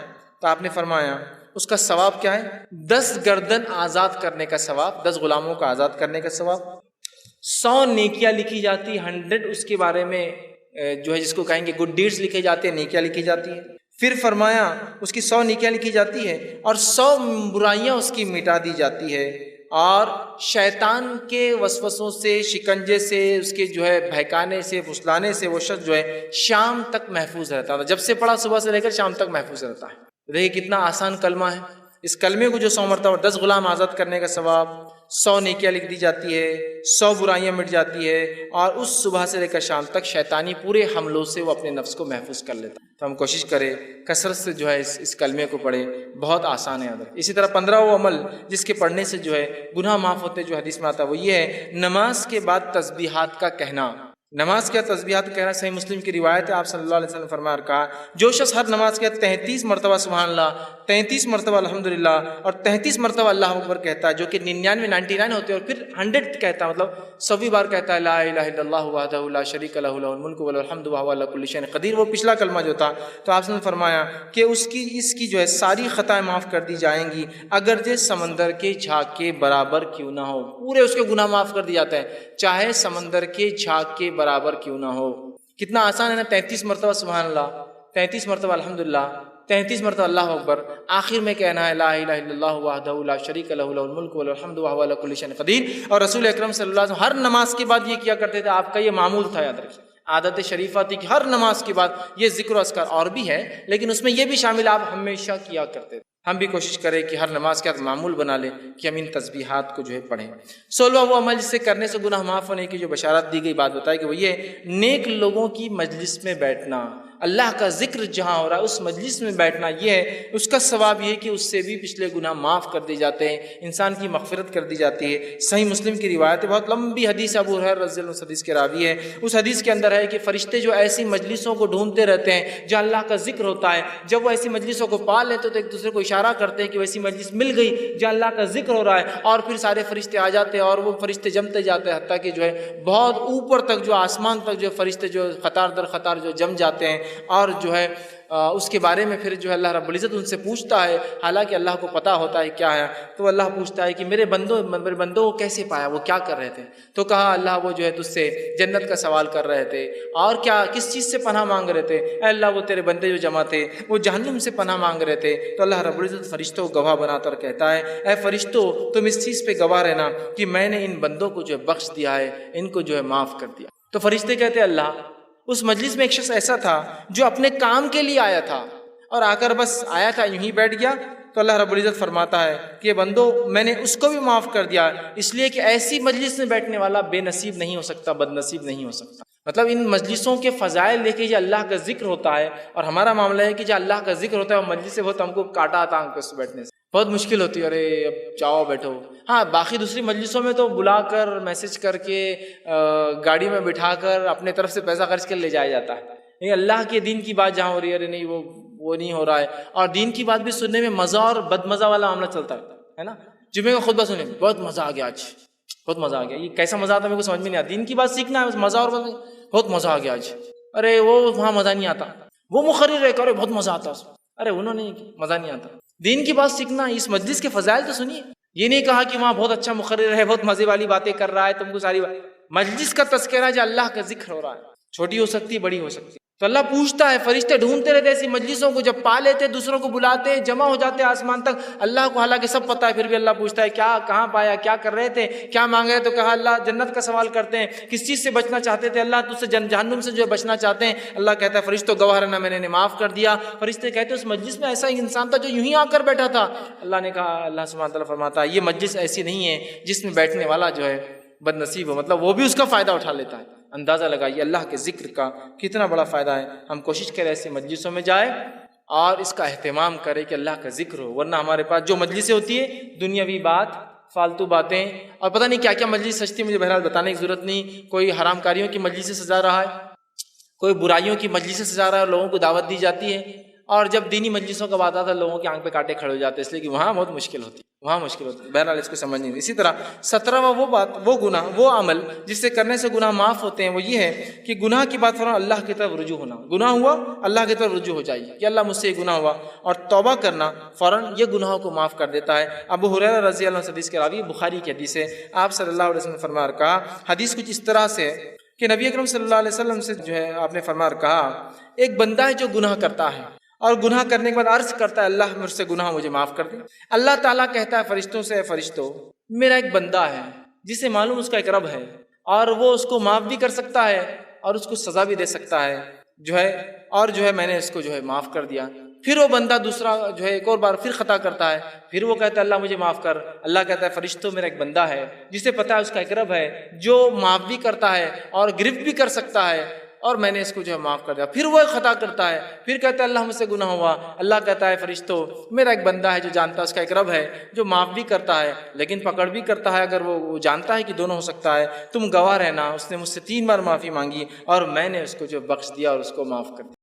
تو آپ نے فرمایا اس کا ثواب کیا ہے؟ 10 گردن آزاد کرنے کا ثواب، 10 غلاموں کا آزاد کرنے کا ثواب، 100 نیکیاں لکھی جاتی، 100 اس کے بارے میں جو ہے جس کو کہیں گے گڈ ڈیڈز لکھے جاتے ہیں، نیکیاں لکھی جاتی ہیں۔ پھر فرمایا اس کی 100 نیکیاں لکھی جاتی ہے اور 100 برائیاں اس کی مٹا دی جاتی ہے، اور شیطان کے وسوسوں سے، شکنجے سے، اس کے جو ہے بہکانے سے، پھسلانے سے وہ شخص جو ہے شام تک محفوظ رہتا ہے۔ جب سے پڑھا صبح سے لے کر شام تک محفوظ رہتا ہے۔ دیکھیے کتنا آسان کلمہ ہے۔ اس کلمے کو جو 100 مرتبہ، 10 غلام آزاد کرنے کا ثواب، 100 نیکیاں لکھ دی جاتی ہے، 100 برائیاں مٹ جاتی ہے، اور اس صبح سے لے کر شام تک شیطانی پورے حملوں سے وہ اپنے نفس کو محفوظ کر لیتا ہے۔ تو ہم کوشش کریں کثرت سے جو ہے اس کلمے کو پڑھیں، بہت آسان ہے حضرت۔ اسی طرح 15واں عمل جس کے پڑھنے سے جو ہے گناہ معاف ہوتے، جو حدیث میں آتا ہے، وہ یہ ہے نماز کے بعد تسبیحات کا کہنا۔ نماز کے تسبیحات کہنا، صحیح مسلم کی روایت ہے، آپ صلی اللہ علیہ وسلم فرمایا اور کہا، جو شخص ہر نماز کے 33 مرتبہ سبحان اللہ، 33 مرتبہ الحمدللہ اور 33 مرتبہ اللہ اکبر کہتا ہے، جو کہ 99 ہوتے ہیں، اور پھر 100 کہتا ہے، مطلب 100ویں بار کہتا ہے لا الہ الا اللہ وحدہ لا شریک لہ لہ الملک ولہ الحمد وہو علی کل شیء قدیر، وہ پچھلا کلمہ جو تھا۔ تو آپ نے فرمایا کہ اس کی جو ہے ساری خطائیں معاف کر دی جائیں گی، اگرچہ سمندر کے جھاگ کے برابر کیوں نہ ہو، پورے اس کے گناہ معاف کر دی جاتے ہیں، چاہے سمندر کے جھاگ کے برابر کیوں نہ ہو۔ کتنا آسان ہے نا، 33 مرتبہ سبحان اللہ، 33 مرتبہ الحمدللہ، 33 مرتبہ اللہ اکبر، آخر میں کہنا ہے لا الہ الا اللہ وحدہ لا شریک لہ لہ الملک وله الحمد وهو على كل شيء قدیر۔ اور رسول اکرم صلی اللہ علیہ وسلم ہر نماز کے بعد یہ کیا کرتے تھے، آپ کا یہ معمول تھا، یاد رکھیے، عادت شریفہ تھی کہ ہر نماز کے بعد یہ ذکر و اذکار، اور بھی ہے لیکن اس میں یہ بھی شامل آپ ہمیشہ کیا کرتے تھے۔ ہم بھی کوشش کریں کہ ہر نماز کے بعد معمول بنا لیں کہ ہم ان تسبیحات کو جو ہے پڑھیں۔ 16واں وہ عمل جس سے کرنے سے گناہ معاف ہونے کی جو بشارت دی گئی، بات بتائی کہ وہ یہ نیک لوگوں کی مجلس میں بیٹھنا، اللہ کا ذکر جہاں ہو رہا ہے اس مجلس میں بیٹھنا، یہ ہے اس کا ثواب یہ کہ اس سے بھی پچھلے گناہ معاف کر دی جاتے ہیں، انسان کی مغفرت کر دی جاتی ہے۔ صحیح مسلم کی روایت ہے، بہت لمبی حدیث، ابو ہریرہ رضی اللہ عنہ حدیث کے راوی ہے۔ اس حدیث کے اندر ہے کہ فرشتے جو ایسی مجلسوں کو ڈھونڈتے رہتے ہیں جہاں اللہ کا ذکر ہوتا ہے، جب وہ ایسی مجلسوں کو پا لیتے تو ایک دوسرے کو اشارہ کرتے ہیں کہ ویسی مجلس مل گئی جہاں اللہ کا ذکر ہو رہا ہے، اور پھر سارے فرشتے آ جاتے ہیں اور وہ فرشتے جمتے جاتے ہیں، حتیٰ کہ جو ہے بہت اوپر تک، جو آسمان تک جو فرشتے جو قطار در قطار جو جم جاتے ہیں، اور جو ہے اس کے بارے میں پھر جو ہے اللہ رب العزت ان سے پوچھتا ہے، حالانکہ اللہ کو پتہ ہوتا ہے کیا ہے، تو اللہ پوچھتا ہے کہ میرے بندوں کو کیسے پایا، وہ کیا کر رہے تھے؟ تو کہا اللہ وہ جو ہے تجھ سے جنت کا سوال کر رہے تھے، اور کیا کس چیز سے پناہ مانگ رہے تھے؟ اے اللہ وہ تیرے بندے جو جمع تھے وہ جہنم سے پناہ مانگ رہے تھے۔ تو اللہ رب العزت فرشتوں کو گواہ بنا کر کہتا ہے، اے فرشتوں تم اس چیز پہ گواہ رہنا کہ میں نے ان بندوں کو جو ہے بخش دیا ہے، ان کو جو ہے معاف کر دیا۔ تو فرشتے کہتے ہیں اللہ، اس مجلس میں ایک شخص ایسا تھا جو اپنے کام کے لیے آیا تھا، اور آ کر بس آیا تھا، یوں ہی بیٹھ گیا، تو اللہ رب العزت فرماتا ہے کہ بندو میں نے اس کو بھی معاف کر دیا، اس لیے کہ ایسی مجلس میں بیٹھنے والا بے نصیب نہیں ہو سکتا، بد نصیب نہیں ہو سکتا۔ مطلب ان مجلسوں کے فضائل دیکھیں، جو اللہ کا ذکر ہوتا ہے، اور ہمارا معاملہ ہے کہ جو اللہ کا ذکر ہوتا ہے وہ مجلس سے بہت ہم کو کاٹا آتا آنکھ پہ بیٹھنے سے بہت مشکل ہوتی ہے، ارے اب جاؤ بیٹھو۔ ہاں باقی دوسری مجلسوں میں تو بلا کر میسج کر کے گاڑی میں بٹھا کر اپنے طرف سے پیسہ خرچ کر لے جایا جاتا ہے، لیکن اللہ کے دین کی بات جہاں ہو رہی ہے، ارے نہیں وہ نہیں ہو رہا ہے۔ اور دین کی بات بھی سننے میں مزہ اور بد مزہ والا معاملہ چلتا ہے نا۔ جمعے کا خطبہ سننے میں بہت مزہ آ گیا، آج بہت مزہ آ گیا، یہ کیسا مزہ آتا ہے میرے کو سمجھ میں نہیں آتا۔ دین کی بات سیکھنا ہے، مزہ اور بہت مزہ آ گیا آج، ارے وہ وہاں مزہ نہیں آتا، وہ مقرر ہے کہ بہت مزہ آتا، ارے انہوں نے مزہ نہیں آتا۔ دین کی بات سیکھنا، اس مجلس کے فضائل تو سنیے، یہ نہیں کہا کہ وہاں بہت اچھا مقرر ہے، بہت مزے والی باتیں کر رہا ہے، تم کو ساری مجلس کا تذکرہ جو اللہ کا ذکر ہو رہا ہے، چھوٹی ہو سکتی ہے بڑی ہو سکتی ہے۔ تو اللہ پوچھتا ہے، فرشتے ڈھونڈتے رہتے ایسی مجلسوں کو، جب پا لیتے دوسروں کو بلاتے، جمع ہو جاتے آسمان تک، اللہ کو حالانکہ سب پتہ ہے، پھر بھی اللہ پوچھتا ہے کیا کہاں پایا، کیا کر رہے تھے، کیا مانگ رہے؟ تو کہا اللہ جنت کا سوال کرتے ہیں، کس چیز سے بچنا چاہتے تھے اللہ؟ تجھ سے جہنم سے جو ہے بچنا چاہتے ہیں۔ اللہ کہتا ہے فرشتوں گواہ رہنا، میں نے معاف کر دیا۔ فرشتے کہتے ہیں اس مجلس میں ایسا انسان تھا جو یوں ہی آ کر بیٹھا تھا۔ اللہ نے کہا، اللہ سبحانہ وتعالیٰ فرماتا ہے یہ مجلس ایسی نہیں ہے جس میں بیٹھنے والا جو ہے بد نصیب ہو، مطلب وہ بھی اس کا فائدہ اٹھا لیتا ہے۔ اندازہ لگائیے اللہ کے ذکر کا کتنا بڑا فائدہ ہے۔ ہم کوشش کریں ایسے مجلسوں میں جائیں اور اس کا اہتمام کریں کہ اللہ کا ذکر ہو، ورنہ ہمارے پاس جو مجلسیں ہوتی ہے دنیاوی بات، فالتو باتیں، اور پتہ نہیں کیا کیا مجلس سجتی، مجھے بہرحال بتانے کی ضرورت نہیں۔ کوئی حرام کاریوں کی مجلس سے سجا رہا ہے، کوئی برائیوں کی مجلس سے سجا رہا ہے، اور لوگوں کو دعوت دی جاتی ہے، اور جب دینی مجلسوں کا بات آتا ہے لوگوں کی آنکھ پہ کاٹے کھڑے ہو جاتے ہیں، اس لیے کہ وہاں بہت مشکل ہوتی ہے، وہاں مشکل ہوتی ہے۔ بہرحال اس کو سمجھ نہیں۔ اسی طرح 17واں وہ بات، وہ گناہ، وہ عمل جس سے کرنے سے گناہ معاف ہوتے ہیں، وہ یہ ہے کہ گناہ کی بات فرمایا اللہ کی طرف رجوع ہونا۔ گناہ ہوا، اللہ کی طرف رجوع ہو جائیے کہ اللہ مجھ سے یہ گناہ ہوا، اور توبہ کرنا فوراً یہ گناہوں کو معاف کر دیتا ہے۔ ابو ہریرہ رضی اللہ عنہ حدیث کے راوی، بخاری کی حدیث ہے، آپ صلی اللہ علیہ وسلم نے فرمایا کہا، حدیث کچھ اس طرح سے کہ نبی اکرم صلی اللہ علیہ وسلم سے جو ہے آپ نے فرمایا کہا، ایک بندہ ہے جو گناہ کرتا ہے اور گناہ کرنے کے بعد عرض کرتا ہے اللہ مجھ سے گناہ مجھے معاف کر دے۔ اللہ تعالیٰ کہتا ہے فرشتوں سے، اے فرشتوں میرا ایک بندہ ہے جسے معلوم اس کا ایک رب ہے، اور وہ اس کو معاف بھی کر سکتا ہے اور اس کو سزا بھی دے سکتا ہے جو ہے، اور جو ہے میں نے اس کو جو ہے معاف کر دیا۔ پھر وہ بندہ دوسرا جو ہے ایک اور بار پھر خطا کرتا ہے، پھر وہ کہتا ہے اللہ مجھے معاف کر۔ اللہ کہتا ہے فرشتوں میرا ایک بندہ ہے جسے پتہ ہے اس کا ایک رب ہے جو معاف بھی کرتا ہے اور گرفت بھی کر سکتا ہے، اور میں نے اس کو جو ہے معاف کر دیا۔ پھر وہ خطا کرتا ہے، پھر کہتا ہے اللہ مجھ سے گناہ ہوا۔ اللہ کہتا ہے فرشتوں میرا ایک بندہ ہے جو جانتا ہے اس کا ایک رب ہے جو معاف بھی کرتا ہے لیکن پکڑ بھی کرتا ہے، اگر وہ جانتا ہے کہ دونوں ہو سکتا ہے، تم گواہ رہنا، اس نے مجھ سے 3 بار معافی مانگی اور میں نے اس کو جو بخش دیا اور اس کو معاف کر دیا۔